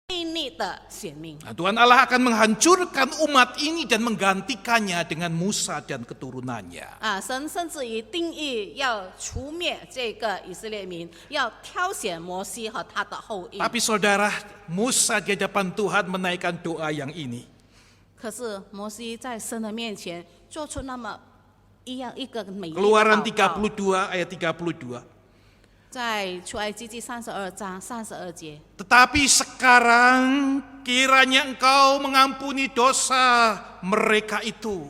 悖逆的选民。 Nah, Tuhan Allah akan menghancurkan umat ini dan menggantikannya dengan Musa dan keturunannya. 神甚至于定义要除灭这个以色列民，要挑选摩西和他的后裔。 Tapi saudara, Musa di hadapan Tuhan menaikkan doa yang ini. 可是摩西在神的面前做出那么一个美丽的 Keluaran 祷告， 32 ayat 32. 在出埃及记32章32节。 Tetapi sekarang kiranya engkau mengampuni dosa mereka itu.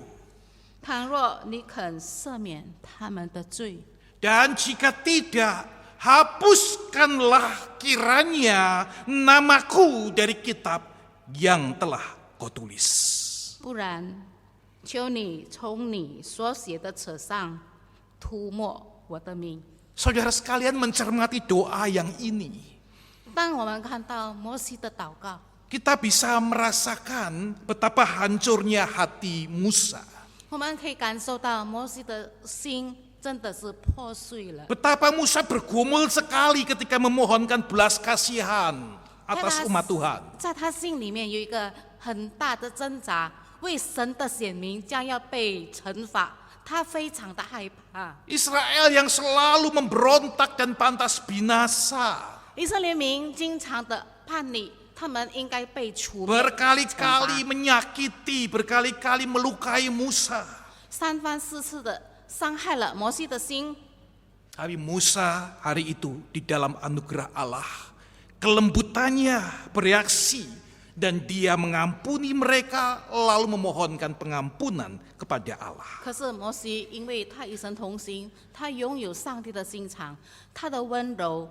倘若你肯赦免他们的罪， Dan jika tidak, hapuskanlah kiranya namaku dari kitab yang telah kau tulis. 不然，求你从你所写的册上涂抹我的名。 Saudara sekalian mencermati doa yang ini, 当我们看到摩西的祷告， kita bisa merasakan betapa hancurnya hati Musa. 我们可以感受到摩西的心真的是破碎了。 Betapa Musa bergumul sekali ketika memohonkan belas kasihan atas umat Tuhan. 在他心里面有一个很大的挣扎，为神的选民将要被惩罚，他非常的害怕。 Israel yang selalu memberontak dan pantas binasa. 以色列民经常的叛逆，他们应该被除灭。 Berkali-kali menyakiti, berkali-kali melukai Musa. 三番四次的伤害了摩西的心。 Tapi Musa hari itu di dalam anugerah Allah, kelembutannya bereaksi dan dia mengampuni mereka lalu memohonkan pengampunan kepada Allah. 可是摩西因为他与神同行，他拥有上帝的心肠，他的温柔，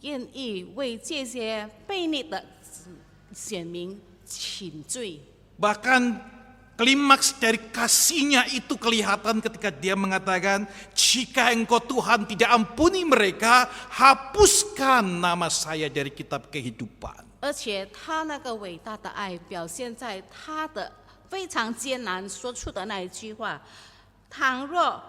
愿意为这些悖逆的选民请罪。 Bahkan Klimaks dari kasihnya itu kelihatan ketika dia mengatakan, jika engkau Tuhan tidak ampuni mereka, hapuskan nama saya dari kitab kehidupan. 而且他那个伟大的爱表现在他的非常艰难说出的那一句话：倘若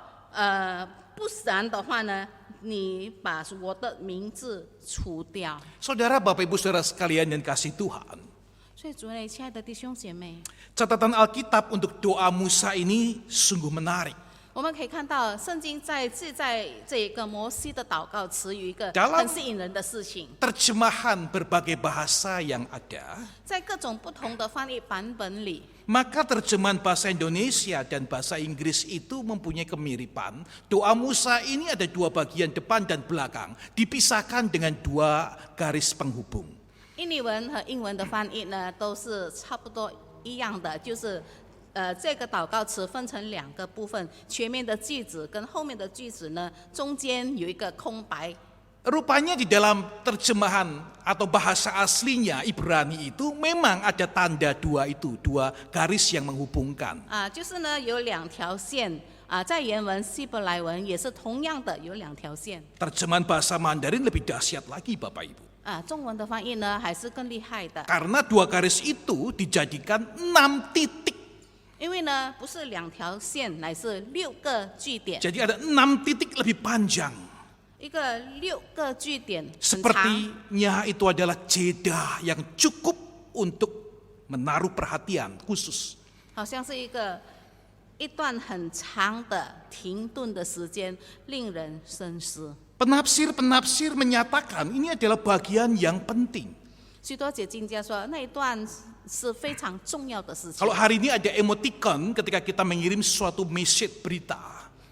不然的话呢，你把我的名字除掉。 Saudara, Bapak Ibu Saudara sekalian yang kasih Tuhan, 所以主内亲爱的弟兄姐妹， catatan Alkitab untuk doa Musa ini sungguh menarik. 我们可以看到圣经在这一个摩西的祷告词有一个 Dalam 很吸引人的事情， Terjemahan berbagai bahasa yang ada, 在各种不同的翻译版本里， maka terjemahan bahasa Indonesia dan bahasa Inggris itu mempunyai kemiripan. Doa Musa ini ada dua bagian depan dan belakang, dipisahkan dengan dua garis penghubung. 印尼文和英文的翻译呢都是差不多一样的，就是这个祷告词分成两个部分，前面的句子跟后面的句子呢中间有一个空白。 Rupanya di dalam terjemahan atau bahasa aslinya Ibrani itu memang ada tanda dua garis yang menghubungkan. 就是呢有两条线在原文希伯来文也是同样的有两条线。 Terjemahan bahasa Mandarin lebih dahsyat lagi Bapak Ibu. 中文的翻译呢还是更厉害的， Karena dua garis itu dijadikan 6 titik. 因为呢不是两条线，乃是6个句点， Jadi ada 6 titik lebih panjang. 一个6个句点很长， Sepertinya itu adalah jeda yang cukup untuk menaruh perhatian khusus. 好像是一段很长的停顿的时间，令人深思。 Penafsir-penafsir menyatakan ini adalah bagian yang penting. 许多解经家说那一段是非常重要的事情。 Kalau hari ini ada emoticon ketika kita mengirim suatu message berita,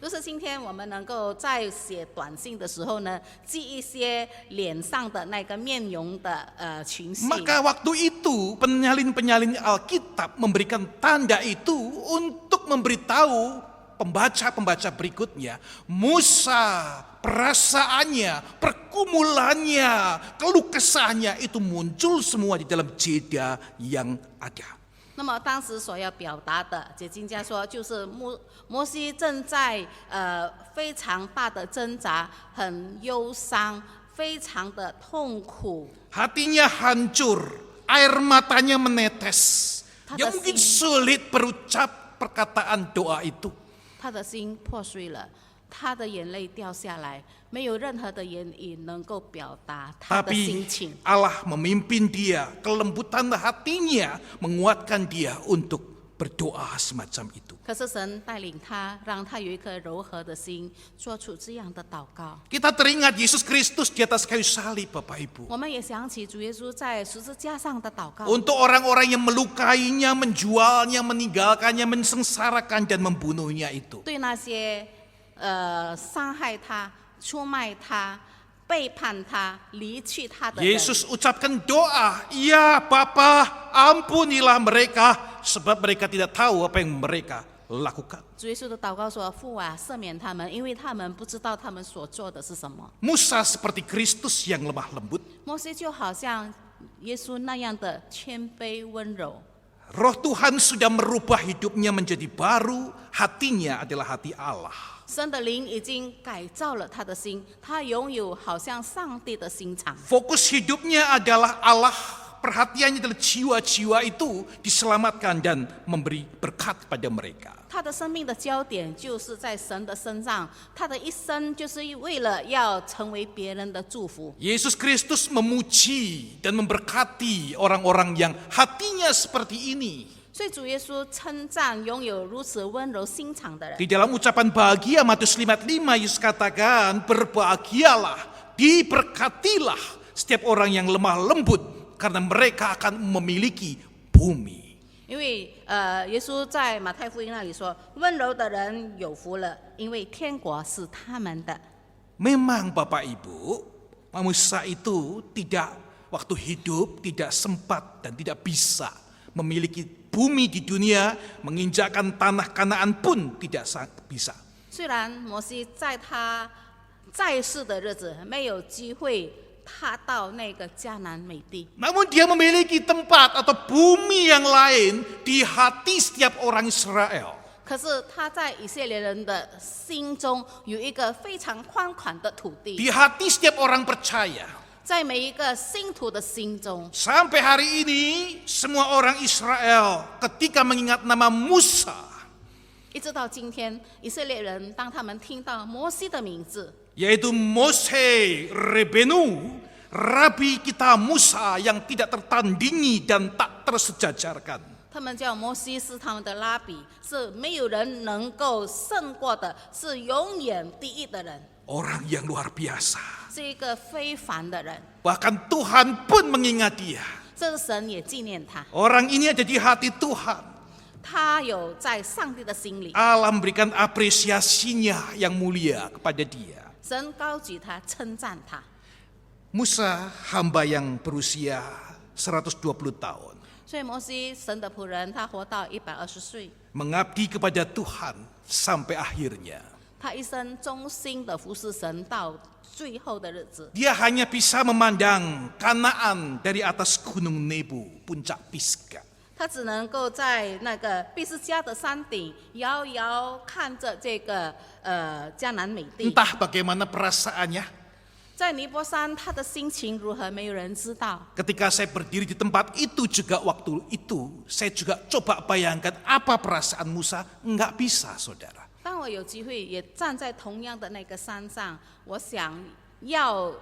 就是今天我们能够在写短信的时候呢，记一些脸上的那个面容的群系。 maka waktu itu penyalin-penyalin Alkitab memberikan tanda itu untuk memberitahu pembaca-pembaca berikutnya, Musa perasaannya, pergumulannya, keluh kesahnya itu muncul semua di dalam jeda yang ada. 那么当时所要表达的，解经家说，就是摩西正在非常大的挣扎，很忧伤，非常的痛苦。 Hatinya hancur, air matanya menetes. Dia mungkin sulit berucap perkataan doa itu. 他的心破碎了，他的眼泪掉下来，没有任何的言语能够表达他的 Tapi 心情。 Allah memimpin dia, kelembutan hatinya menguatkan dia untuk berdoa semacam itu. 可是神带领他，让他有一颗柔和的心，做出这样的祷告。 Kita teringat Yesus Kristus di atas kayu salib, Bapak Ibu. 我们也想起主耶稣在十字架上的祷告。 Untuk orang-orang yang melukainya, menjualnya, meninggalkannya, mensengsarakan dan membunuhnya itu. 对那些伤害他、出卖他、背叛他、离弃他的人， Yesus ucapkan doa, "Ya Bapa, ampunilah mereka sebab mereka tidak tahu apa yang mereka lakukan." 主耶稣的祷告说：“父啊，赦免他们，因为他们不知道他们所做的是什么。” Musa seperti Kristus yang lemah lembut. 摩西就好像耶稣那样的谦卑温柔。 Roh Tuhan sudah merubah hidupnya menjadi baru, hatinya adalah hati Allah. 神的灵已经改造了他的心，他拥有好像上帝的心肠。 Fokus hidupnya adalah Allah, perhatiannya adalah jiwa-jiwa itu diselamatkan dan memberi berkat pada mereka. 他的生命的焦点就是在神的身上，他的一生就是为了要成为别人的祝福。 Yesus Kristus memuji dan memberkati orang-orang yang hatinya seperti ini. 所以主耶稣称赞拥有如此温柔心肠的人。 Di dalam ucapan bahagia Matius 5:5 Yesus katakan, berbahagialah, diberkatilah setiap orang yang lemah lembut karena mereka akan memiliki bumi. 因为耶稣在马太福音那里说，温柔的人有福了，因为天国是他们的。 Memang Bapak Ibu, Musa itu tidak waktu hidup tidak sempat dan tidak bisa memiliki bumi di dunia, menginjakkan tanah Kanaan pun tidak bisa. 虽然摩西在他在世的日子没有机会踏到那个迦南美地， Namun dia memiliki tempat atau bumi yang lain di hati setiap orang Israel. 可是他在以色列人的心中有一个非常宽广的土地， Di hati setiap orang percaya. 在每一个信徒的心中， Sampai hari ini semua orang Israel ketika mengingat nama Musa, 一直到今天，以色列人当他们听到摩西的名字， yaitu Moshe Rebenu, Rabi kita Musa yang tidak tertandingi dan tak tersejajarkan. 他们叫摩西是他们的拉比，是没有人能够胜过的，是永远第一的人， Orang yang luar biasa. 是一个非凡的人。 Bahkan Tuhan pun mengingat dia. 这个神也纪念他， Orang ini ada di hati Tuhan. 他有在上帝的心里， Allah memberikan apresiasinya yang mulia kepada dia. 神高举他，称赞他。 Musa hamba yang berusia 120 tahun. 所以摩西神的仆人，他活到120岁， Mengabdi kepada Tuhan sampai akhirnya. 他一生忠心的服侍神到最后的日子。 Dia hanya bisa memandang Kanaan dari atas gunung Nebo, puncak Pisga. 他只能够在那个毕斯加的山顶遥遥看着这个迦南美地。 Entah bagaimana perasaannya 在尼泊山，他的心情如何，没有人知道。 ketika saya berdiri di tempat itu juga waktu itu. Saya juga coba bayangkan apa perasaan Musa. Enggak bisa, saudara. 当我有机会也站在同样的那个山上，我想要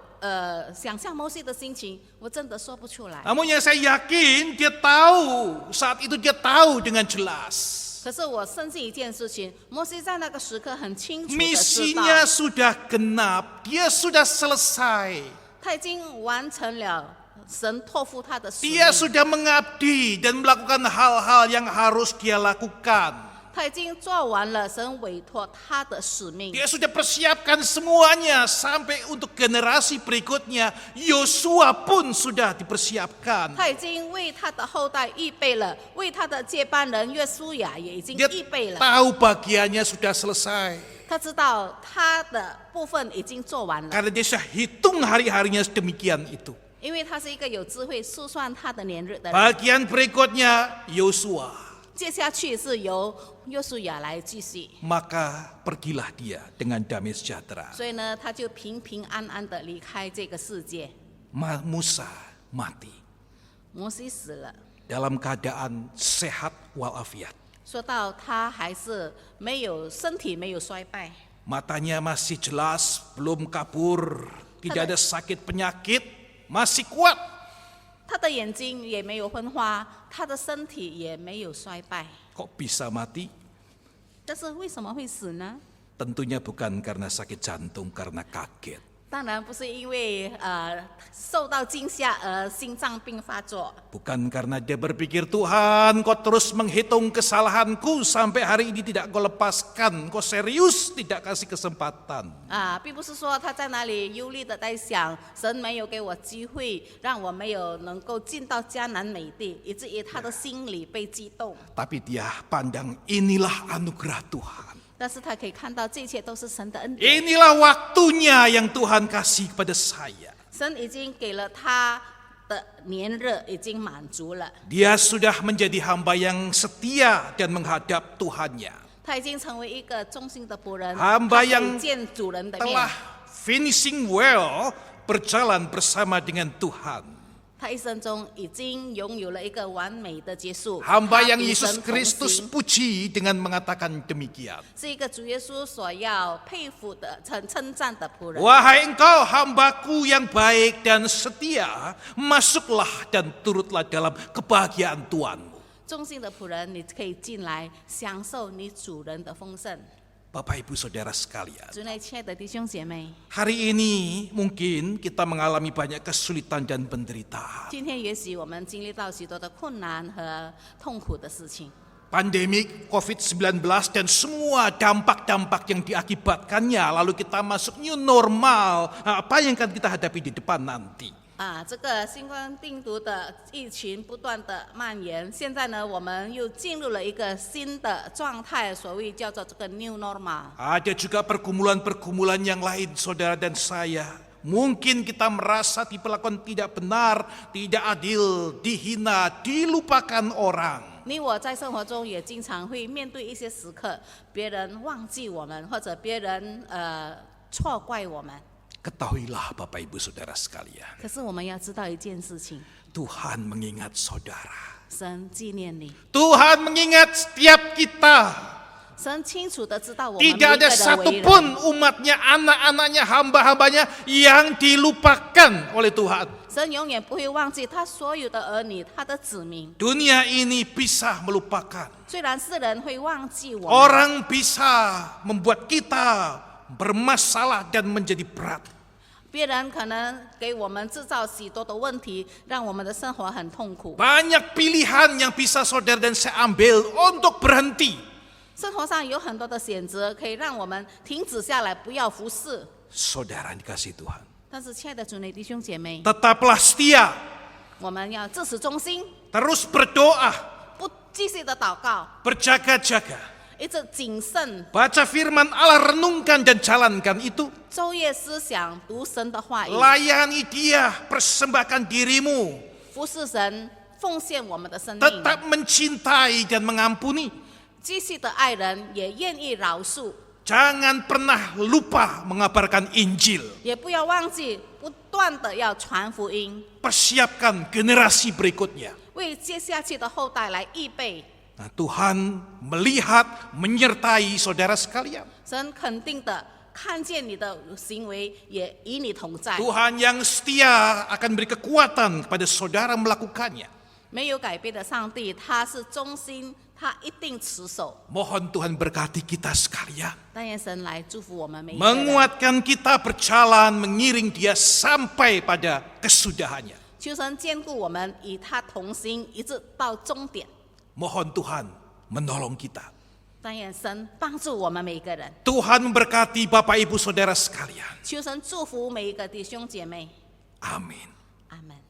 想象摩西的心情，我真的说不出来。 Namun yang saya yakin dia tahu, saat itu dia tahu dengan jelas. 可是我深信一件事情，摩西在那个时刻很清楚的知道， Misinya sudah genap, dia sudah selesai. 他已经完成了神托付他的使命， Dia sudah mengabdi dan melakukan hal-hal yang harus dia lakukan. 他已经做完了神委托他的使命。 Dia sudah persiapkan semuanya sampai untuk generasi berikutnya. Yosua pun sudah dipersiapkan. 他已经为他的后代预备了，为他的接班人约书亚也已经 Dia 预备了。 tahu bagiannya sudah selesai. 他知道他的部分已经做完了， Karena dia sudah hitung hari-harinya sedemikian itu. 因为他是一个有智慧数算他的年日的人。 Bagian berikutnya Yosua. 接下去是由约书亚来继续， Maka pergilah dia dengan damai sejahtera. 所以呢，他就平平安安的离开这个世界。 Musa mati 摩西死了， dalam keadaan sehat walafiat. 说到他还是没有身体没有衰败， Matanya masih jelas, belum kabur, tidak ada sakit penyakit, masih kuat. 他的眼睛也没有昏花，他的身体也没有衰败。 Kok bisa mati? 但是为什么会死呢？ Tentunya bukan karena sakit jantung, karena kaget. 当然不是因为受到惊吓而心脏病发作， Bukan karena dia berpikir, Tuhan kau terus menghitung kesalahanku sampai hari ini tidak kau lepaskan, kau serius tidak kasih kesempatan. 并不是说他在那里忧虑的在想，神没有给我机会，让我没有能够进到迦南美地，以至于他的心里被激动。 Tapi dia pandang inilah anugerah Tuhan. 但是他可以看到这一切都是神的恩典， Inilah waktunya yang Tuhan kasih kepada saya. 神已经给了他的年日，已经满足了， Dia sudah menjadi hamba yang setia dan menghadap Tuhannya. 他已经成为一个忠心的仆人， Hamba 他可以 yang 见主人的面 telah，finishing well, berjalan bersama dengan Tuhan. 他一生中已经拥有了一个完美的结束。 Hamba 他 yang 与神 Yesus 同 Kristus 行 puji dengan mengatakan demikian. 是一个主耶稣所要佩服的、称赞的仆人。 Wahai engkau hambaku yang baik dan setia, masuklah dan turutlah dalam kebahagiaan Tuhanmu. 忠心的仆人，你可以进来享受你主人的丰盛。 Bapak Ibu Saudara sekalian, 主内亲爱的弟兄姐妹， hari ini mungkin kita mengalami banyak kesulitan dan penderitaan. 今天也许我们经历到许多的困难和痛苦的事情， Pandemik COVID-19 dan semua dampak-dampak yang diakibatkannya, lalu kita masuk new normal, apa yang akan kita hadapi di depan nanti. 这个新冠病毒的疫情不断的蔓延，现在呢，我们又进入了一个新的状态，所谓叫做这个 new normal。 Ada juga pergumulan-pergumulan yang lain, saudara dan saya. Mungkin kita merasa diperlakukan tidak benar, tidak adil, dihina, dilupakan orang. 你我在生活中也经常会面对一些时刻，别人忘记我们，或者别人错怪我们。 Ketahuilah Bapak Ibu Saudara sekalian, 可是我们要知道一件事情， Tuhan mengingat saudara. 神纪念你， Tuhan mengingat setiap kita. 神清楚的知道我们每一 Tidak 个 ada 的为 satupun 人。 umatnya, anak-anaknya, hamba-hambanya yang dilupakan oleh Tuhan. 神永远不会忘记他所有的儿女，他的子民。 Dunia ini bisa melupakan. 虽然世人会忘记我们， Orang bisa membuat kita bermasalah dan menjadi berat. 别人可能给我们制造许多的问题，让我们的生活很痛苦。 Banyak pilihan yang bisa saudara dan saya ambil untuk berhenti. 生活上有很多的选择，可以让我们停止下来，不要服侍。 Saudara dikasih Tuhan, 但是，亲爱的主内弟兄姐妹， tetaplah setia, 我们要自始忠心， terus berdoa, 不继续的祷告， berjaga-jaga. 一直谨慎， Baca firman Allah, renungkan dan jalankan itu. 昼夜思想，读神的话语， Layani dia, persembahkan dirimu. 服侍神，奉献我们的生命， Tetap mencintai dan mengampuni. 继续的爱人，也愿意饶恕， Jangan pernah lupa mengabarkan Injil. 也不要忘记不断的要传福音， Persiapkan generasi berikutnya. 为接下去的后代来预备。 Nah, Tuhan melihat, menyertai saudara sekalian. 神肯定的看见你的行为，也与你同在。 Tuhan yang setia akan beri kekuatan kepada saudara melakukannya. 没有改变的上帝，他是忠心，他一定持守。 Mohon Tuhan berkati kita sekalian. 但愿神来祝福我们每一个人， Menguatkan kita berjalan mengiring dia sampai pada kesudahannya. 求神兼顾我们，与他同行，一直到终点。 Mohon Tuhan menolong kita. 但愿神帮助我们每一个人， Tuhan memberkati Bapak Ibu Saudara sekalian. 求神祝福每一个弟兄姐妹。 Amin. 阿门。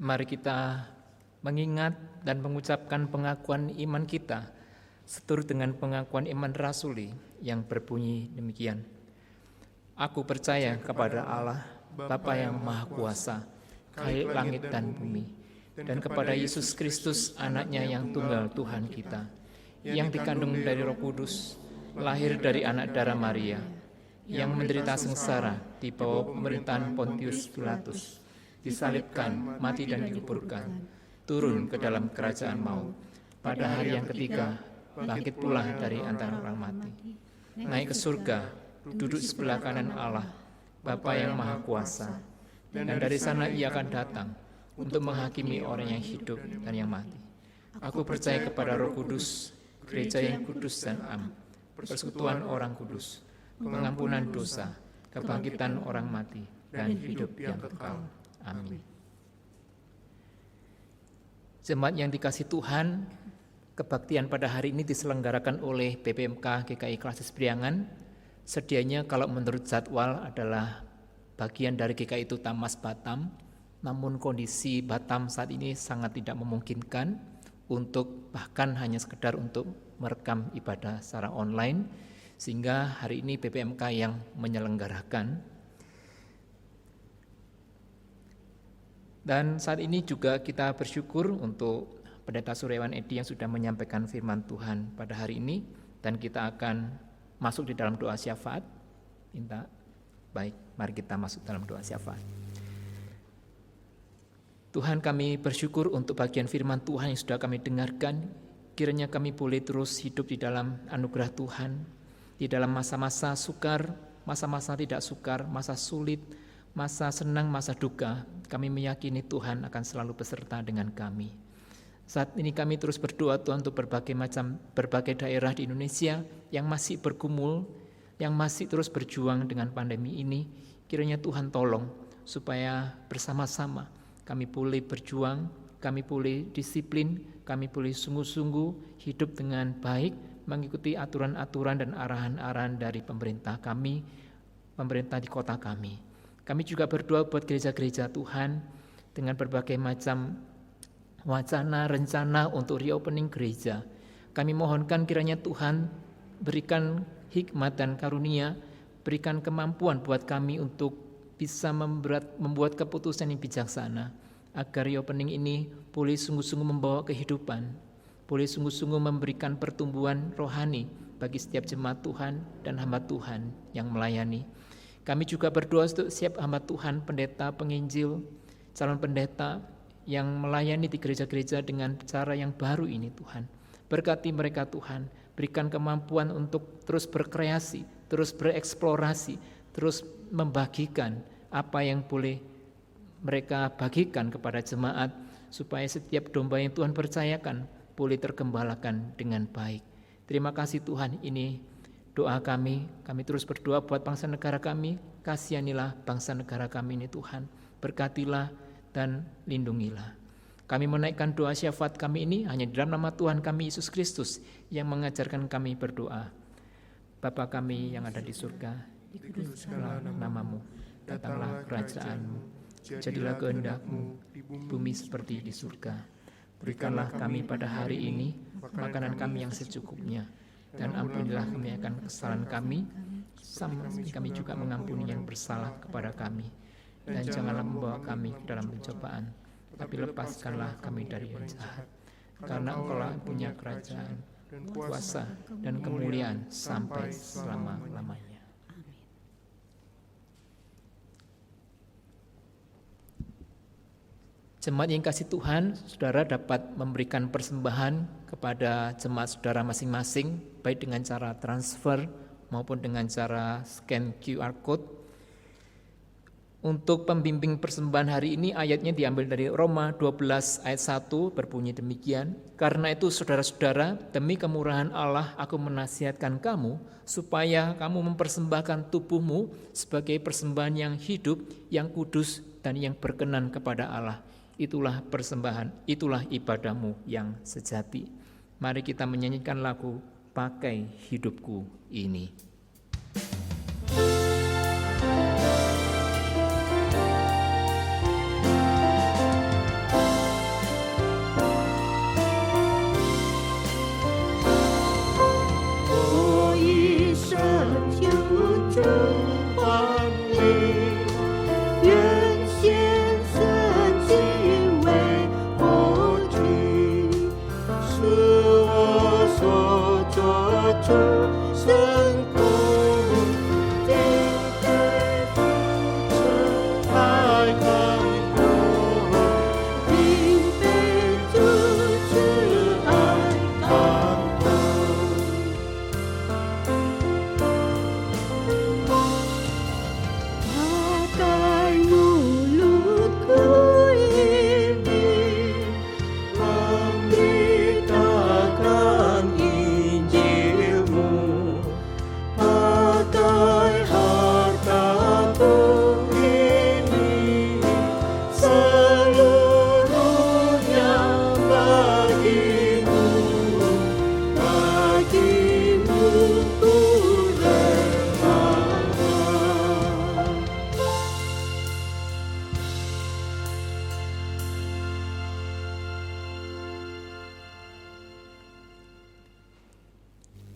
Mari kita mengingat dan mengucapkan pengakuan iman kita seturut dengan pengakuan iman rasuli yang berbunyi demikian. Aku percaya kepada Allah, Bapa yang Maha Kuasa, Khalik langit dan bumi, dan kepada Yesus Kristus, Anaknya yang tunggal Tuhan kita, yang dikandung dari Roh Kudus, lahir dari anak darah Maria, yang menderita sengsara di bawah pemerintahan Pontius Pilatus, disalibkan, mati dan dikuburkan, turun ke dalam kerajaan maut, pada hari yang ketiga bangkit pula dari antara orang mati, naik ke surga, duduk sebelah kanan Allah, Bapa yang Maha Kuasa, dan dari sana ia akan datang untuk menghakimi orang yang hidup dan yang mati. Aku percaya kepada Roh Kudus, gereja yang kudus dan am, persekutuan orang kudus, pengampunan dosa, kebangkitan orang mati, dan hidup yang kekal. Amin. Jemaat yang dikasihi Tuhan, kebaktian pada hari ini diselenggarakan oleh BPMK GKI Klasis Priangan. Sedianya kalau menurut jadwal adalah bagian dari GKI itu Tamas Batam, namun kondisi Batam saat ini sangat tidak memungkinkan untuk bahkan hanya sekedar untuk merekam ibadah secara online, sehingga hari ini BPMK yang menyelenggarakan. Dan saat ini juga kita bersyukur untuk Pendeta Suryawan Edi yang sudah menyampaikan firman Tuhan pada hari ini, dan kita akan masuk di dalam doa syafaat. Baik, mari kita masuk dalam doa syafaat. Tuhan, kami bersyukur untuk bagian firman Tuhan yang sudah kami dengarkan. Kiranya kami boleh terus hidup di dalam anugerah Tuhan, di dalam masa-masa sukar, masa-masa tidak sukar, masa sulit, masa senang, masa duka. Kami meyakini Tuhan akan selalu beserta dengan kami. Saat ini kami terus berdoa Tuhan untuk berbagai daerah di Indonesia yang masih bergumul, yang masih terus berjuang dengan pandemi ini. Kiranya Tuhan tolong supaya bersama-sama kami boleh berjuang, kami boleh disiplin, kami boleh sungguh-sungguh hidup dengan baik, mengikuti aturan-aturan dan arahan-arahan dari pemerintah kami, pemerintah di kota kami. Kami juga berdoa buat gereja-gereja Tuhan dengan berbagai macam wacana, rencana untuk reopening gereja. Kami mohonkan kiranya Tuhan berikan hikmat dan karunia, berikan kemampuan buat kami untuk bisa membuat keputusan yang bijaksana, agar reopening ini boleh sungguh-sungguh membawa kehidupan, boleh sungguh-sungguh memberikan pertumbuhan rohani bagi setiap jemaat Tuhan dan hamba Tuhan yang melayani. Kami juga berdoa untuk setiap hamba Tuhan, pendeta, penginjil, calon pendeta yang melayani di gereja-gereja dengan cara yang baru ini Tuhan. Berkati mereka Tuhan, berikan kemampuan untuk terus berkreasi, terus bereksplorasi, terus membagikan apa yang boleh mereka bagikan kepada jemaat, supaya setiap domba yang Tuhan percayakan boleh tergembalakan dengan baik. Terima kasih Tuhan, ini doa kami terus berdoa buat bangsa negara kami. Kasihanilah bangsa negara kami ini Tuhan, berkatilah dan lindungilah. Kami menaikkan doa syafaat kami ini hanya di dalam nama Tuhan kami Yesus Kristus yang mengajarkan kami berdoa. Bapa kami yang ada di surga, dikuduskanlah namamu, datanglah kerajaanmu, jadilah kehendak-mu di bumi seperti di surga. Berikanlah kami pada hari ini makanan kami yang secukupnya, dan ampunilah kami akan kesalahan kami, sama kami juga mengampuni yang bersalah kepada kami. Dan janganlah membawa kami ke dalam pencobaan, tapi lepaskanlah kami dari yang jahat. Karena Engkaulah punya kerajaan, kuasa, dan kemuliaan sampai selama-lamanya. Jemaat yang kasih Tuhan, saudara dapat memberikan persembahan kepada jemaat saudara masing-masing, baik dengan cara transfer maupun dengan cara scan QR Code. Untuk pembimbing persembahan hari ini ayatnya diambil dari Roma 12 ayat 1 berbunyi demikian. Karena itu saudara-saudara, demi kemurahan Allah aku menasihatkan kamu supaya kamu mempersembahkan tubuhmu sebagai persembahan yang hidup, yang kudus dan yang berkenan kepada Allah. Itulah persembahan, itulah ibadahmu yang sejati. Mari kita menyanyikan lagu Pakai Hidupku Ini.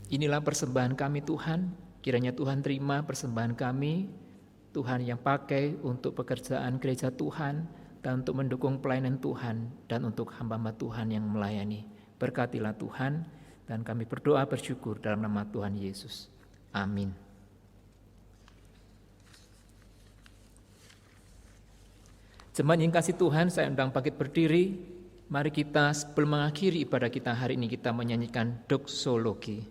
Inilah persembahan kami Tuhan, kiranya Tuhan terima persembahan kami, Tuhan yang pakai untuk pekerjaan gereja Tuhan, dan untuk mendukung pelayanan Tuhan, dan untuk hamba-hamba Tuhan yang melayani. Berkatilah Tuhan, dan kami berdoa bersyukur dalam nama Tuhan Yesus. Amin. Jemaat yang kasih Tuhan, saya undang bangkit berdiri. Mari kita sebelum mengakhiri ibadah kita hari ini, kita menyanyikan doksologi.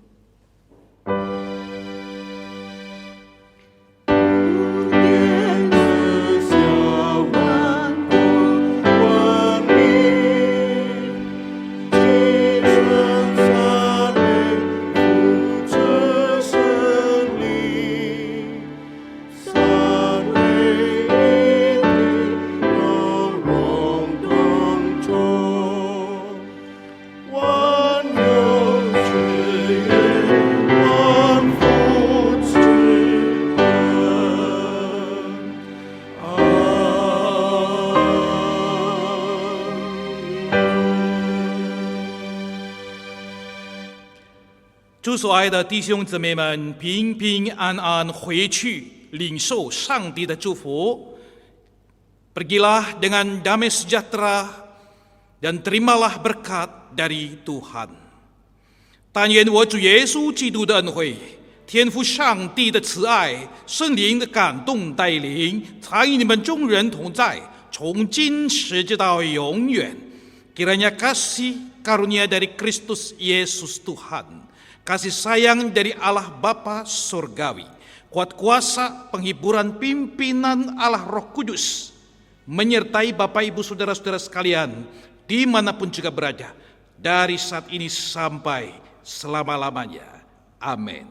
主所爱的弟兄姊妹们，平平安安回去，领受上帝的祝福。Pergilah dengan damai sejahtera dan terimalah berkat dari Tuhan。但愿我主耶稣基督的恩惠、天父上帝的慈爱、圣灵的感动带领，常与你们众人同在，从今时直到永远。Kiranya kasih karunia dari Kristus Yesus Tuhan, kasih sayang dari Allah Bapa Surgawi, kuat kuasa penghiburan pimpinan Allah Roh Kudus, menyertai Bapak Ibu Saudara-saudara sekalian, dimanapun juga berada, dari saat ini sampai selama-lamanya. Amin.